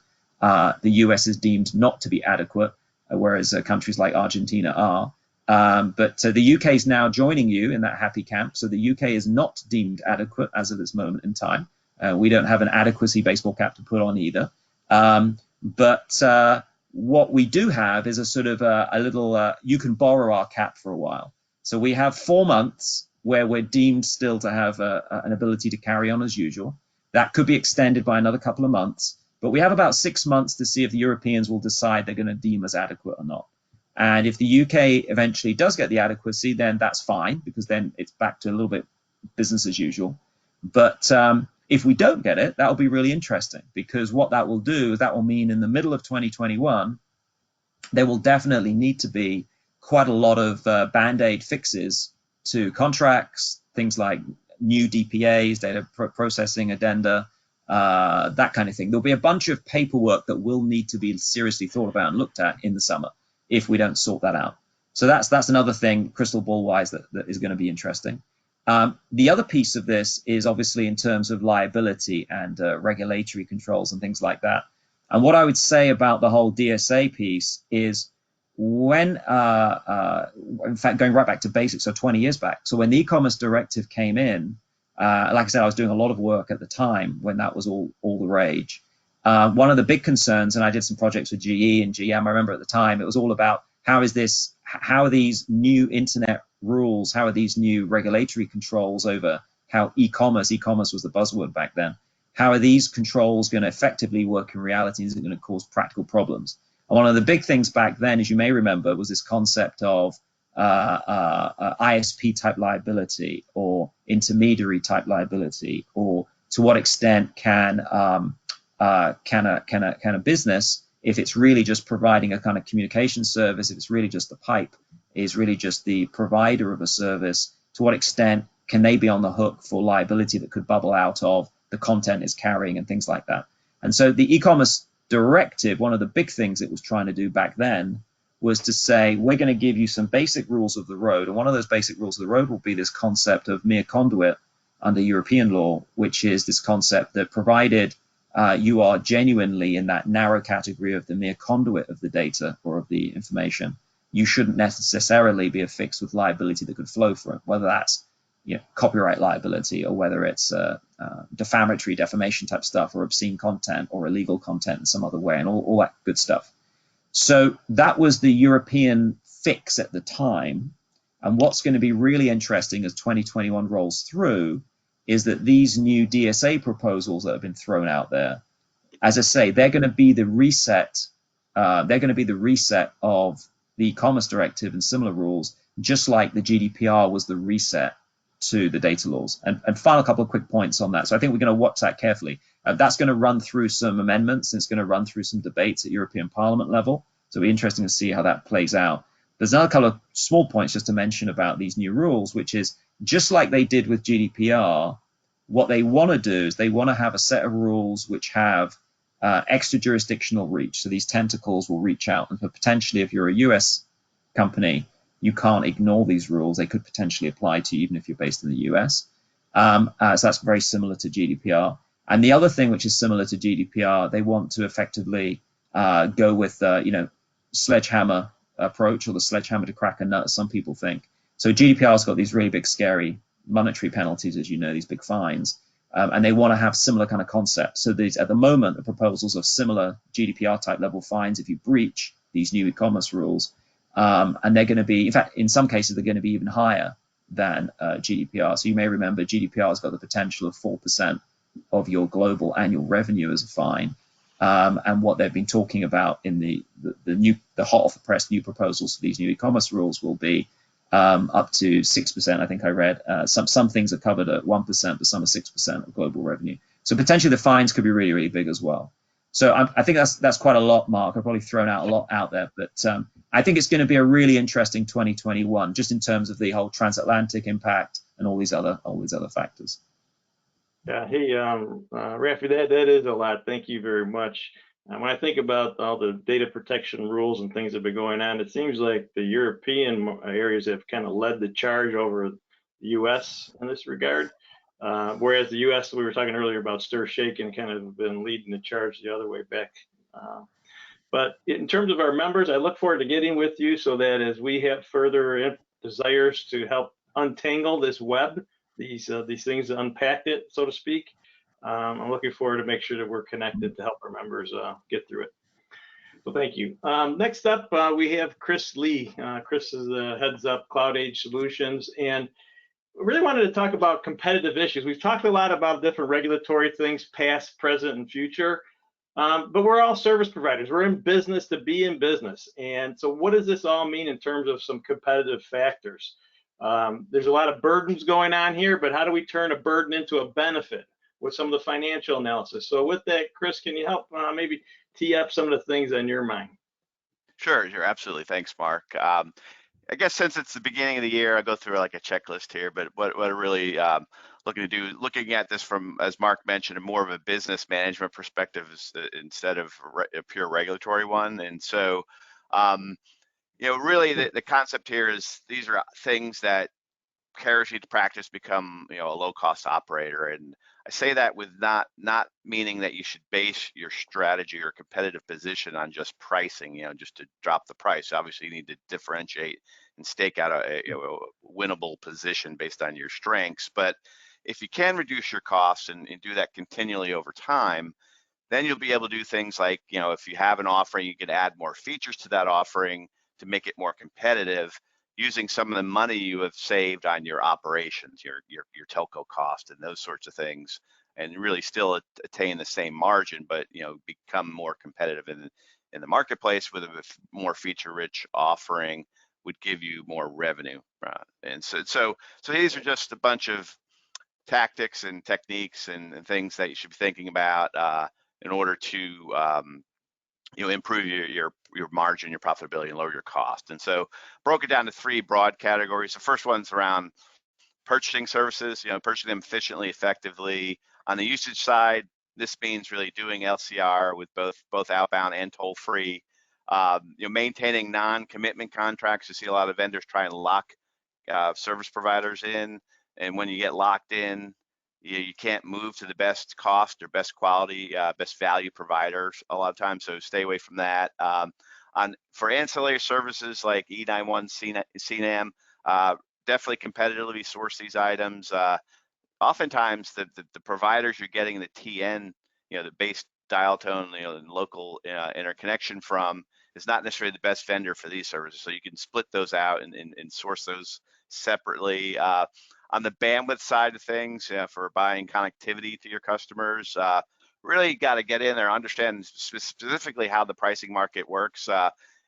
Speaker 7: the US is deemed not to be adequate, whereas countries like Argentina are. But the UK is now joining you in that happy camp. So the UK is not deemed adequate as of this moment in time. We don't have an adequacy baseball cap to put on either. But what we do have is a sort of a little, you can borrow our cap for a while. So we have 4 months where we're deemed still to have an ability to carry on as usual. That could be extended by another couple of months. But we have about 6 months to see if the Europeans will decide they're going to deem us adequate or not. And if the UK eventually does get the adequacy, then that's fine, because then it's back to a little bit business as usual. But if we don't get it, that will be really interesting, because what that will do is that will mean in the middle of 2021, there will definitely need to be quite a lot of Band-Aid fixes to contracts, things like new DPAs, data processing addenda, that kind of thing. There'll be a bunch of paperwork that will need to be seriously thought about and looked at in the summer if we don't sort that out. So that's another thing, crystal ball wise, that is going to be interesting. The other piece of this is obviously in terms of liability and regulatory controls and things like that. And what I would say about the whole DSA piece is when, in fact, going right back to basics, so 20 years back, so when the e-commerce directive came in, like I said, I was doing a lot of work at the time when that was all the rage. One of the big concerns, and I did some projects with GE and GM, I remember at the time, it was all about how are these new internet rules, how are these new regulatory controls over how e-commerce was the buzzword back then, how are these controls going to effectively work in reality? Is it going to cause practical problems? And one of the big things back then, as you may remember, was this concept of ISP type liability or intermediary type liability, or to what extent can a business, if it's really just providing a kind of communication service, if it's really just the pipe, is really just the provider of a service, to what extent can they be on the hook for liability that could bubble out of the content it's carrying and things like that. And so the e-commerce directive, one of the big things it was trying to do back then was to say, we're going to give you some basic rules of the road. And one of those basic rules of the road will be this concept of mere conduit under European law, which is this concept that provided you are genuinely in that narrow category of the mere conduit of the data or of the information, you shouldn't necessarily be affixed with liability that could flow from it, whether that's copyright liability or whether it's defamatory, defamation type stuff, or obscene content or illegal content in some other way, and all that good stuff. So that was the European fix at the time. And what's going to be really interesting as 2021 rolls through is that these new DSA proposals that have been thrown out there, as I say, they're going to be the reset. They're going to be the reset of the e-commerce directive and similar rules, just like the GDPR was the reset to the data laws. And final couple of quick points on that. So I think we're going to watch that carefully. That's going to run through some amendments, and it's going to run through some debates at European Parliament level. So it'll be interesting to see how that plays out. There's another couple of small points just to mention about these new rules, which is just like they did with GDPR, what they want to do is they want to have a set of rules which have extra jurisdictional reach. So these tentacles will reach out, and potentially if you're a US company, you can't ignore these rules. They could potentially apply to you even if you're based in the US. So that's very similar to GDPR. And the other thing which is similar to GDPR, they want to effectively go with sledgehammer approach, or the sledgehammer to crack a nut, as some people think. So GDPR's got these really big, scary monetary penalties, as you know, these big fines, and they want to have similar kind of concepts. So these, at the moment, the proposals of similar GDPR type level fines if you breach these new e-commerce rules, and they're going to be, in fact, in some cases, they're going to be even higher than GDPR. So you may remember GDPR has got the potential of 4% of your global annual revenue as a fine. And what they've been talking about in the hot off the press new proposals for these new e-commerce rules will be up to 6%. I think I read some things are covered at 1%, but some are 6% of global revenue. So potentially the fines could be really, really big as well. So I think that's quite a lot, Mark. I've probably thrown out a lot out there, but I think it's going to be a really interesting 2021, just in terms of the whole transatlantic impact and all these other factors.
Speaker 4: Yeah. Hey, Rafi, that is a lot. Thank you very much. And when I think about all the data protection rules and things that have been going on, it seems like the European areas have kind of led the charge over the U.S. in this regard. Whereas the U.S., we were talking earlier about stir shaking, kind of been leading the charge the other way back. But in terms of our members, I look forward to getting with you so that as we have further desires to help untangle this web, these things, unpack it, so to speak, I'm looking forward to make sure that we're connected to help our members get through it. So thank you. Next up, we have Chris Lee. Chris is the heads up Cloud Age Solutions, and really wanted to talk about competitive issues. We've talked a lot about different regulatory things, past, present, and future. But we're all service providers. We're in business to be in business. And so what does this all mean in terms of some competitive factors? There's a lot of burdens going on here, but how do we turn a burden into a benefit with some of the financial analysis? So with that, Chris, can you help maybe tee up some of the things on your mind?
Speaker 8: Sure, absolutely. Thanks, Mark. I guess since it's the beginning of the year, I'll go through like a checklist here, but what I really looking at this from, as Mark mentioned, more of a business management perspective instead of a pure regulatory one. And so, really the concept here is these are things that carriers need to practice become, a low-cost operator. And I say that with not meaning that you should base your strategy or competitive position on just pricing, just to drop the price. Obviously, you need to differentiate and stake out a winnable position based on your strengths. But if you can reduce your costs and do that continually over time, then you'll be able to do things like, if you have an offering, you can add more features to that offering to make it more competitive, using some of the money you have saved on your operations, your telco cost and those sorts of things, and really still attain the same margin, but become more competitive in the marketplace with a more feature-rich offering would give you more revenue. And so these are just a bunch of tactics and techniques and things that you should be thinking about in order to improve your margin, your profitability, and lower your cost. And so broke it down to 3 broad categories. The first one's around purchasing services, purchasing them efficiently, effectively. On the usage side, this means really doing LCR with both outbound and toll free. Maintaining non-commitment contracts. You see a lot of vendors try and lock service providers in, and when you get locked in, you can't move to the best cost or best quality, best value providers a lot of times, so stay away from that. For ancillary services like E91, CNAM, definitely competitively source these items. Oftentimes, the providers you're getting the TN, the base dial tone, and local interconnection from is not necessarily the best vendor for these services, so you can split those out and source those separately. On the bandwidth side of things, for buying connectivity to your customers, really got to get in there, understand specifically how the pricing market works.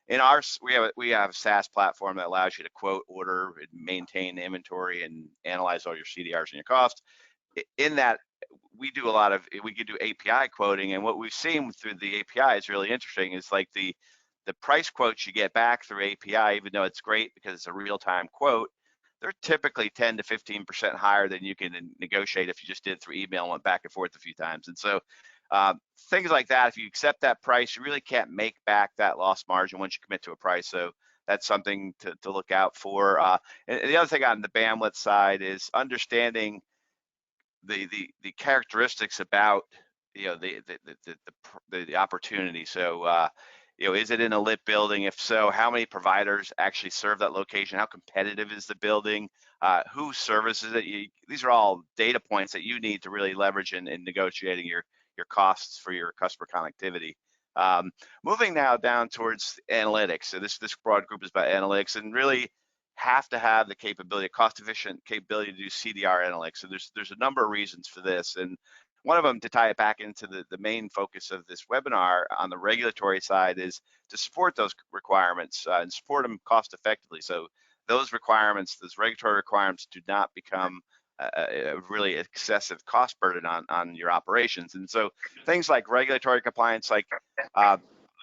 Speaker 8: In ours, we have a SaaS platform that allows you to quote, order, and maintain inventory and analyze all your CDRs and your costs. In that, we can do API quoting, and what we've seen through the API is really interesting. Is like the price quotes you get back through API, even though it's great because it's a real-time quote, they're typically 10 to 15% higher than you can negotiate if you just did it through email and went back and forth a few times. And so things like that, if you accept that price, you really can't make back that lost margin once you commit to a price. So that's something to look out for. And the other thing on the bandwidth side is understanding the characteristics about the opportunity. So is it in a lit building? If so, how many providers actually serve that location? How competitive is the building? Who services it? These are all data points that you need to really leverage in negotiating your costs for your customer connectivity. Moving now down towards analytics. So this broad group is about analytics, and really have to have the capability, cost-efficient capability to do CDR analytics. So there's a number of reasons for this, and one of them, to tie it back into the main focus of this webinar on the regulatory side, is to support those requirements and support them cost effectively. So those requirements, those regulatory requirements, do not become a really excessive cost burden on your operations. And so things like regulatory compliance, like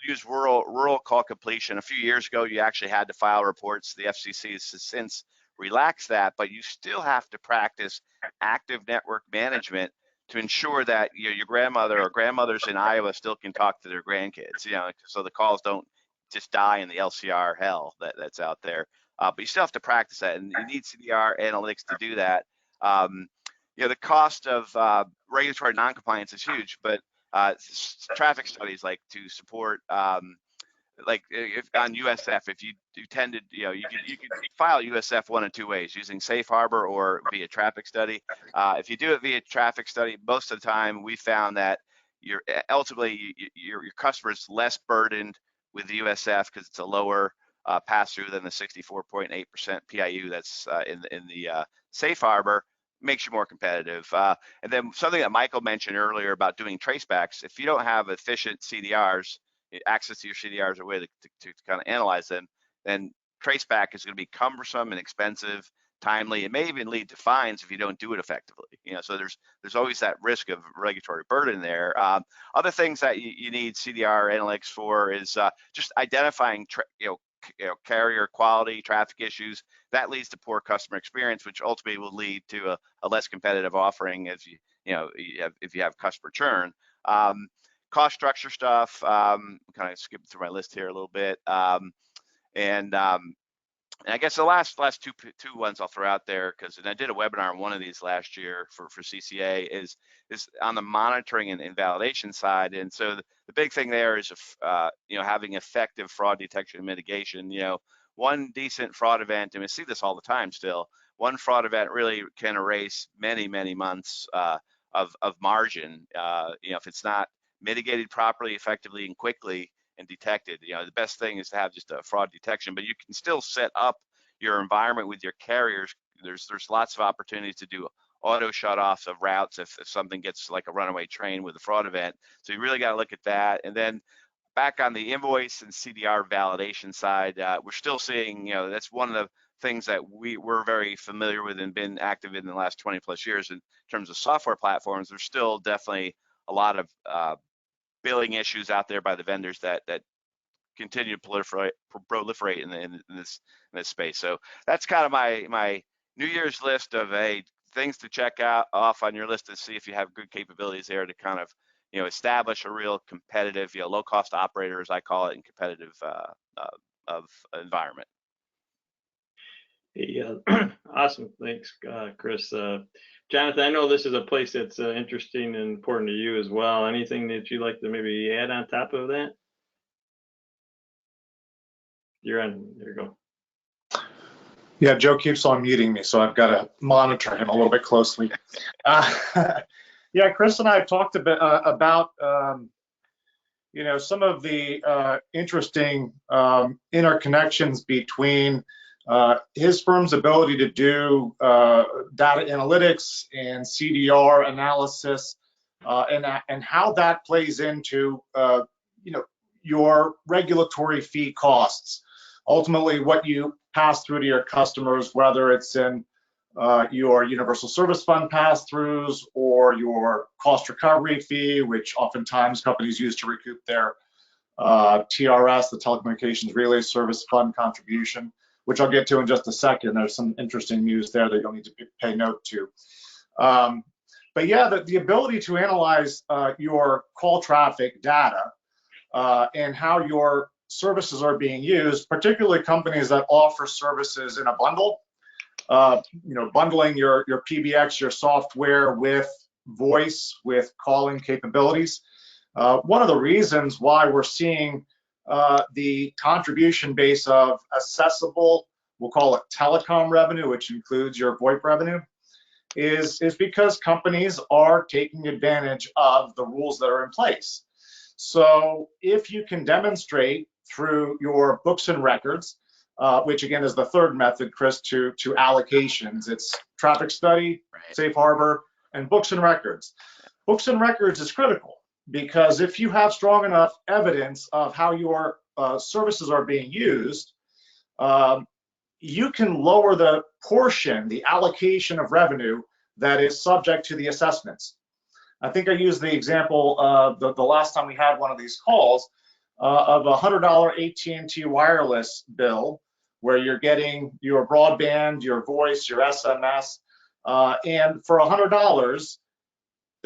Speaker 8: use rural call completion. A few years ago, you actually had to file reports. The FCC has since relaxed that, but you still have to practice active network management to ensure that your grandmother or grandmothers in Iowa still can talk to their grandkids, so the calls don't just die in the LCR hell that's out there. But you still have to practice that, and you need CDR analytics to do that. The cost of regulatory noncompliance is huge, but traffic studies like to support like if on USF, if you tend to, you can file USF one of two ways, using safe harbor or via traffic study. If you do it via traffic study, most of the time we found that ultimately your customer's less burdened with the USF because it's a lower pass through than the 64.8% PIU that's in the safe harbor. Makes you more competitive. And then something that Michael mentioned earlier about doing tracebacks, if you don't have efficient CDRs, access to your CDRs, a way to kind of analyze them, then traceback is going to be cumbersome and expensive, timely. It may even lead to fines if you don't do it effectively. So there's always that risk of regulatory burden there. Other things that you need CDR analytics for is just identifying carrier quality, traffic issues. That leads to poor customer experience, which ultimately will lead to a less competitive offering if you have customer churn. Cost structure stuff, kind of skipping through my list here a little bit. And I guess the last two ones I'll throw out there, because I did a webinar on one of these last year for CCA, is on the monitoring and validation side. And so the big thing there is having effective fraud detection and mitigation. One decent fraud event, and we see this all the time still, one fraud event really can erase many months of margin. If it's not mitigated properly, effectively, and quickly and detected. The best thing is to have just a fraud detection, but you can still set up your environment with your carriers. There's lots of opportunities to do auto shut-offs of routes if something gets like a runaway train with a fraud event. So you really got to look at that. And then back on the invoice and CDR validation side, we're still seeing, that's one of the things that we're very familiar with and been active in the last 20 plus years in terms of software platforms. There's still definitely a lot of billing issues out there by the vendors that continue to proliferate in this space. So that's kind of my New Year's list of things to check off on your list to see if you have good capabilities there to kind of establish a real competitive, low cost operator, as I call it, and competitive of environment.
Speaker 4: Hey, awesome, thanks, Chris. Jonathan, I know this is a place that's interesting and important to you as well. Anything that you'd like to maybe add on top of that? You're on. There you go.
Speaker 5: Yeah, Joe keeps on muting me, so I've got to monitor him a little bit closely. Yeah, Chris and I have talked a bit about some of the interesting interconnections between his firm's ability to do data analytics and CDR analysis, and how that plays into your regulatory fee costs. Ultimately, what you pass through to your customers, whether it's in your universal service fund pass-throughs or your cost recovery fee, which oftentimes companies use to recoup their TRS, the Telecommunications Relay Service Fund contribution, which I'll get to in just a second. There's some interesting news there that you'll need to pay note to. But yeah, the ability to analyze your call traffic data and how your services are being used, particularly companies that offer services in a bundle, bundling your PBX, your software with voice, with calling capabilities. One of the reasons why we're seeing the contribution base of accessible, we'll call it telecom revenue, which includes your VoIP revenue, is because companies are taking advantage of the rules that are in place. So if you can demonstrate through your books and records, which again is the third method, Chris, to allocations, it's traffic study, safe harbor, and books and records. Books and records is critical, because if you have strong enough evidence of how your services are being used, you can lower the portion, the allocation of revenue that is subject to the assessments. I think I used the example of the last time we had one of these calls of a $100 AT&T wireless bill, where you're getting your broadband, your voice, your SMS, and for $100,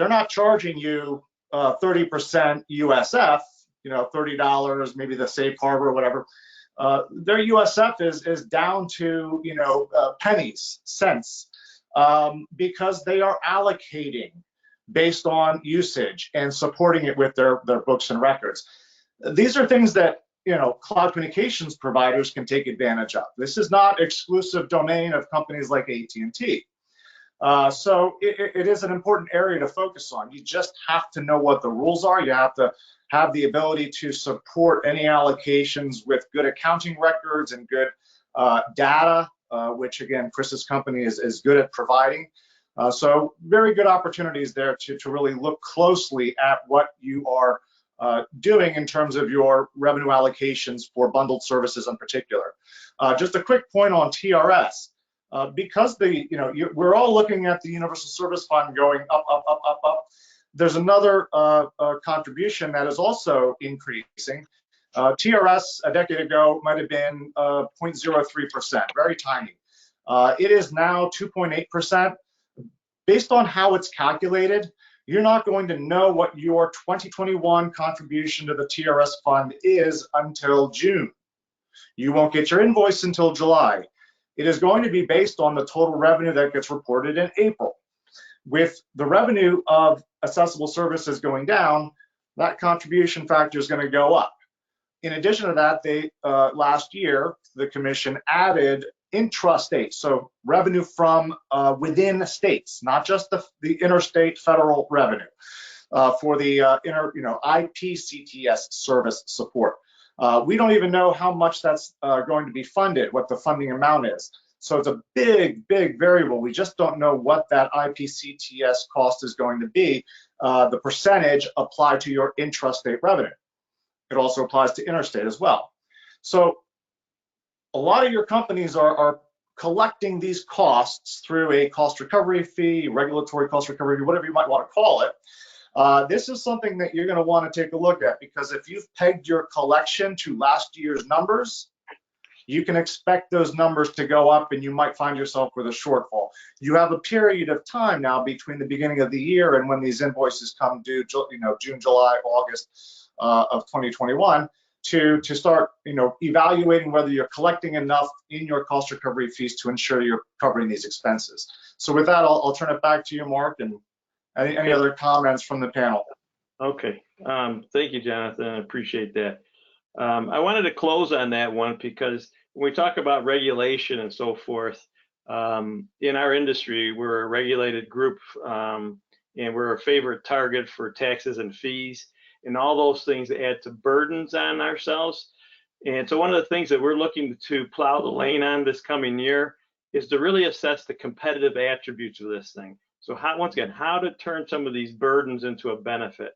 Speaker 5: they're not charging you 30% USF, $30, maybe the safe harbor or whatever. Their USF is down to pennies, cents, because they are allocating based on usage and supporting it with their books and records. These are things that cloud communications providers can take advantage of. This is not exclusive domain of companies like AT&T. So it is an important area to focus on. You just have to know what the rules are. You have to have the ability to support any allocations with good accounting records and good data, which again, Chris's company is good at providing. So very good opportunities there to really look closely at what you are doing in terms of your revenue allocations for bundled services in particular. Just a quick point on TRS. Because we're all looking at the Universal Service Fund going up, up, up, up, up. There's another contribution that is also increasing. TRS a decade ago might have been 0.03%, very tiny. It is now 2.8%. Based on how it's calculated, you're not going to know what your 2021 contribution to the TRS fund is until June. You won't get your invoice until July. It is going to be based on the total revenue that gets reported in April. With the revenue of accessible services going down, that contribution factor is going to go up. In addition to that, last year, the commission added intrastate, so revenue from within states, not just the interstate federal revenue, for the IPCTS service support. We don't even know how much that's going to be funded, what the funding amount is. So it's a big, big variable. We just don't know what that IPCTS cost is going to be, the percentage applied to your intrastate revenue. It also applies to interstate as well. So a lot of your companies are collecting these costs through a cost recovery fee, regulatory cost recovery fee, whatever you might want to call it. This is something that you're going to want to take a look at, because if you've pegged your collection to last year's numbers, you can expect those numbers to go up and you might find yourself with a shortfall. You have a period of time now between the beginning of the year and when these invoices come due, June, July, August of 2021, to start evaluating whether you're collecting enough in your cost recovery fees to ensure you're covering these expenses. So with that, I'll turn it back to you, Mark, and any other comments from the panel.
Speaker 4: Okay, thank you, Jonathan. I appreciate that. I wanted to close on that one because when we talk about regulation and so forth, in our industry, we're a regulated group, and we're a favorite target for taxes and fees and all those things that add to burdens on ourselves. And so one of the things that we're looking to plow the lane on this coming year is to really assess the competitive attributes of this thing. So once again, how to turn some of these burdens into a benefit.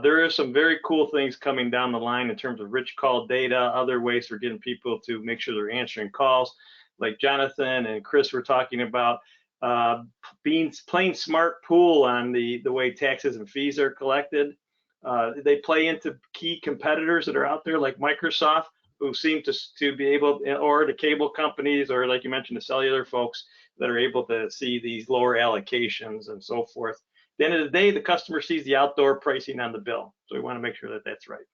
Speaker 4: There are some very cool things coming down the line in terms of rich call data, other ways for getting people to make sure they're answering calls, like Jonathan and Chris were talking about, playing smart pool on the way taxes and fees are collected. They play into key competitors that are out there like Microsoft, who seem to be able, or the cable companies, or like you mentioned, the cellular folks that are able to see these lower allocations and so forth. At the end of the day, the customer sees the outdoor pricing on the bill. So we want to make sure that that's right.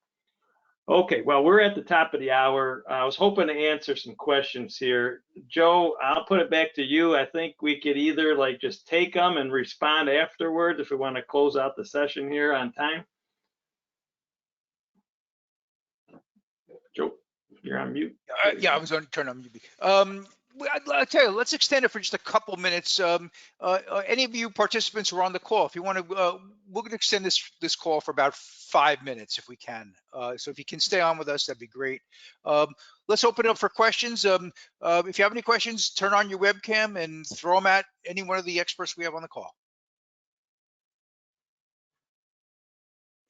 Speaker 4: Okay, well, we're at the top of the hour. I was hoping to answer some questions here. Joe, I'll put it back to you. I think we could either just take them and respond afterwards if we want to close out the session here on time. Joe, you're on mute.
Speaker 2: Yeah, I was going to turn on mute. I'll tell you, let's extend it for just a couple minutes. Any of you participants who are on the call, if you want to, we're going to extend this call for about 5 minutes if we can. So if you can stay on with us, that'd be great. Let's open it up for questions. If you have any questions, turn on your webcam and throw them at any one of the experts we have on the call.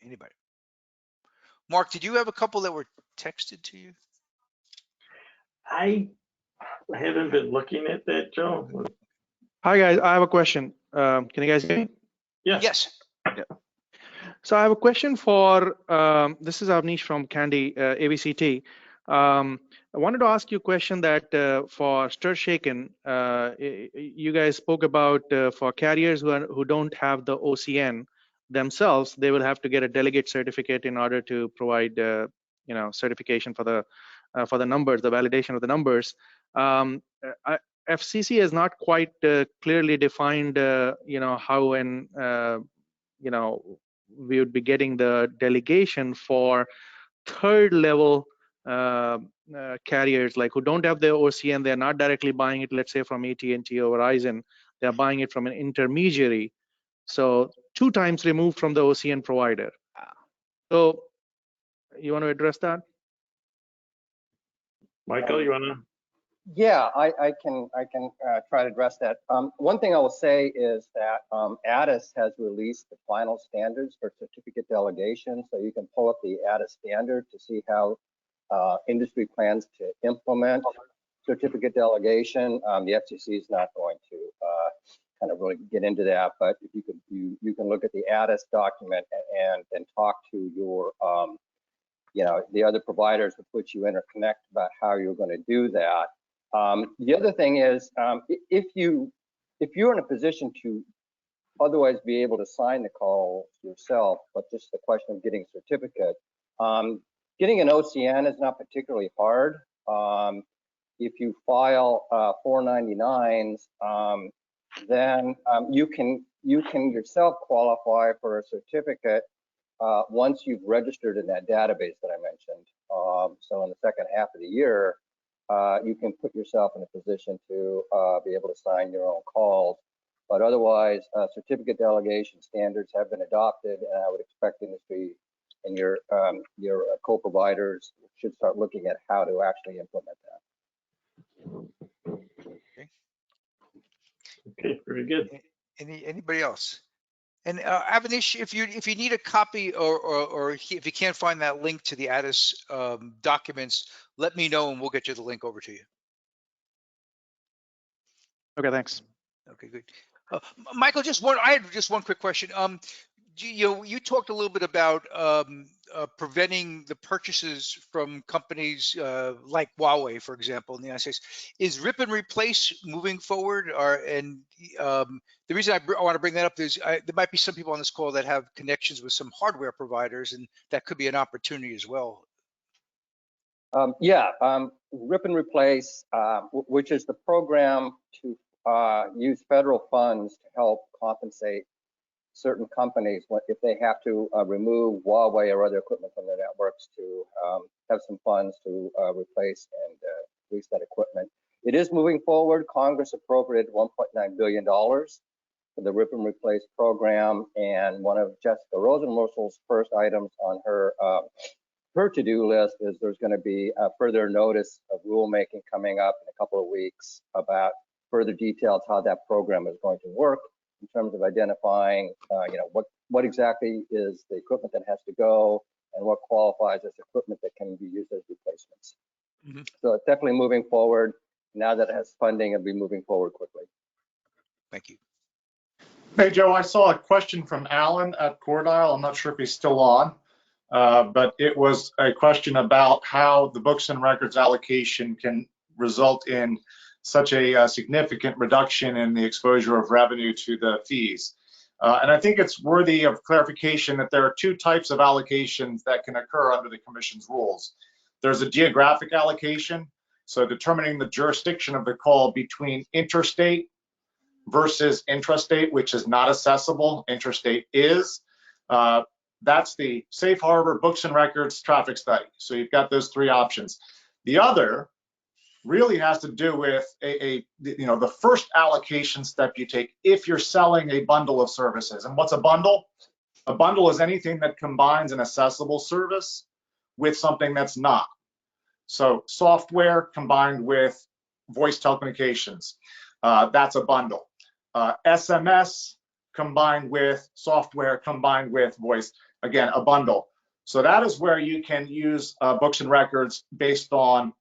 Speaker 2: Anybody? Mark, did you have a couple that were texted to you?
Speaker 4: I haven't been looking at that, Joe.
Speaker 9: Hi guys, I have a question. Can you guys hear me?
Speaker 4: Yeah.
Speaker 2: Yes.
Speaker 9: Yeah. So I have a question for, this is Avnish from Candy, ABCT. I wanted to ask you a question that for Stir Shaken, you guys spoke about for carriers who don't have the OCN themselves, they will have to get a delegate certificate in order to provide certification for the numbers, the validation of the numbers. FCC has not quite clearly defined how and we would be getting the delegation for third level carriers, like who don't have the OCN, they're not directly buying it, let's say from AT&T or Verizon, they're buying it from an intermediary, so 2 times removed from the OCN provider. So you want to address that?
Speaker 4: Michael, you want to?
Speaker 6: Yeah, I can try to address that. One thing I will say is that ATIS has released the final standards for certificate delegation, so you can pull up the ATIS standard to see how industry plans to implement certificate delegation. The FCC is not going to kind of really get into that, but if you can look at the ATIS document and then talk to your the other providers with which you interconnect about how you're going to do that. The other thing is, if you're in a position to otherwise be able to sign the call yourself, but just the question of getting a certificate, getting an OCN is not particularly hard. If you file 499s, then you can yourself qualify for a certificate once you've registered in that database that I mentioned. So in the second half of the year, you can put yourself in a position to be able to sign your own calls. But otherwise, certificate delegation standards have been adopted, and I would expect industry and your co-providers should start looking at how to actually implement that.
Speaker 4: Okay, very good.
Speaker 2: Anybody else? And Avanish, if you need a copy or if you can't find that link to the ATIS documents, let me know and we'll get you the link over to you.
Speaker 9: Okay, thanks.
Speaker 2: Okay, good. Michael, I had just one quick question. You talked a little bit about preventing the purchases from companies like Huawei, for example, in the United States. Is rip and replace moving forward? The reason I want to bring that up is there might be some people on this call that have connections with some hardware providers, and that could be an opportunity as well.
Speaker 6: Rip and replace, which is the program to use federal funds to help compensate certain companies if they have to remove Huawei or other equipment from their networks to have some funds to replace and release that equipment. It is moving forward. Congress appropriated $1.9 billion for the rip and replace program, and one of Jessica Rosenworcel's first items on her to-do list is there's going to be a further notice of rulemaking coming up in a couple of weeks about further details how that program is going to work in terms of identifying, what exactly is the equipment that has to go and what qualifies as equipment that can be used as replacements. Mm-hmm. So it's definitely moving forward. Now that it has funding, it'll be moving forward quickly.
Speaker 2: Thank you.
Speaker 5: Hey, Joe, I saw a question from Alan at Cordial. I'm not sure if he's still on, but it was a question about how the books and records allocation can result in such a significant reduction in the exposure of revenue to the fees. And I think it's worthy of clarification that there are 2 types of allocations that can occur under the Commission's rules. There's a geographic allocation, so determining the jurisdiction of the call between interstate versus intrastate, which is not accessible, interstate is. That's the safe harbor, books and records, traffic study. So you've got those 3 options. The other really has to do with the first allocation step you take if you're selling a bundle of services. And what's a bundle? A bundle is anything that combines an accessible service with something that's not. So software combined with voice telecommunications, that's a bundle. SMS combined with software combined with voice, again, a bundle. So that is where you can use books and records based on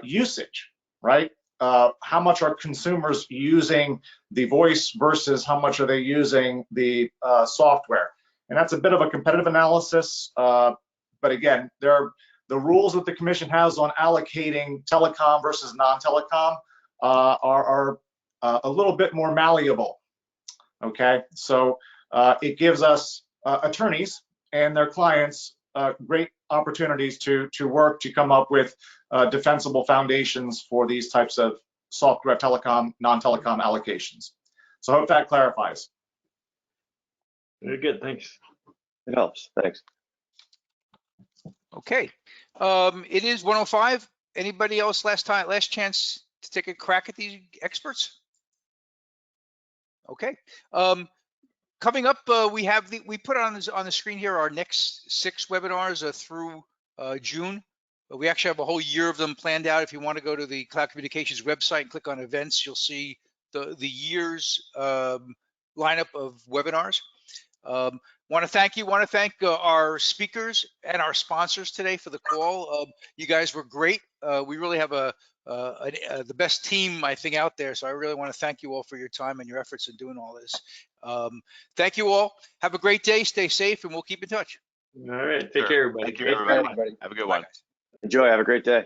Speaker 5: usage, right? How much are consumers using the voice versus how much are they using the software? And that's a bit of a competitive analysis. But again, the the rules that the commission has on allocating telecom versus non-telecom are a little bit more malleable. Okay, so it gives us attorneys and their clients great opportunities to work to come up with defensible foundations for these types of software telecom, non-telecom allocations. So I hope that clarifies.
Speaker 4: Very good, thanks.
Speaker 10: It helps. Thanks.
Speaker 2: Okay, it is 1:05. Anybody else last chance to take a crack at these experts? Okay. Coming up, we put on the screen here our next 6 webinars through June. We actually have a whole year of them planned out. If you want to go to the Cloud Communications website and click on events, you'll see the year's lineup of webinars. Want to thank our speakers and our sponsors today for the call. You guys were great. We really have the best team, I think, out there. So I really want to thank you all for your time and your efforts in doing all this. Thank you all. Have a great day. Stay safe, and we'll keep in touch.
Speaker 4: All right, take care, everybody.
Speaker 8: Thank you, everybody.
Speaker 6: Everybody.
Speaker 8: Have a good one.
Speaker 10: Enjoy. Have a great day.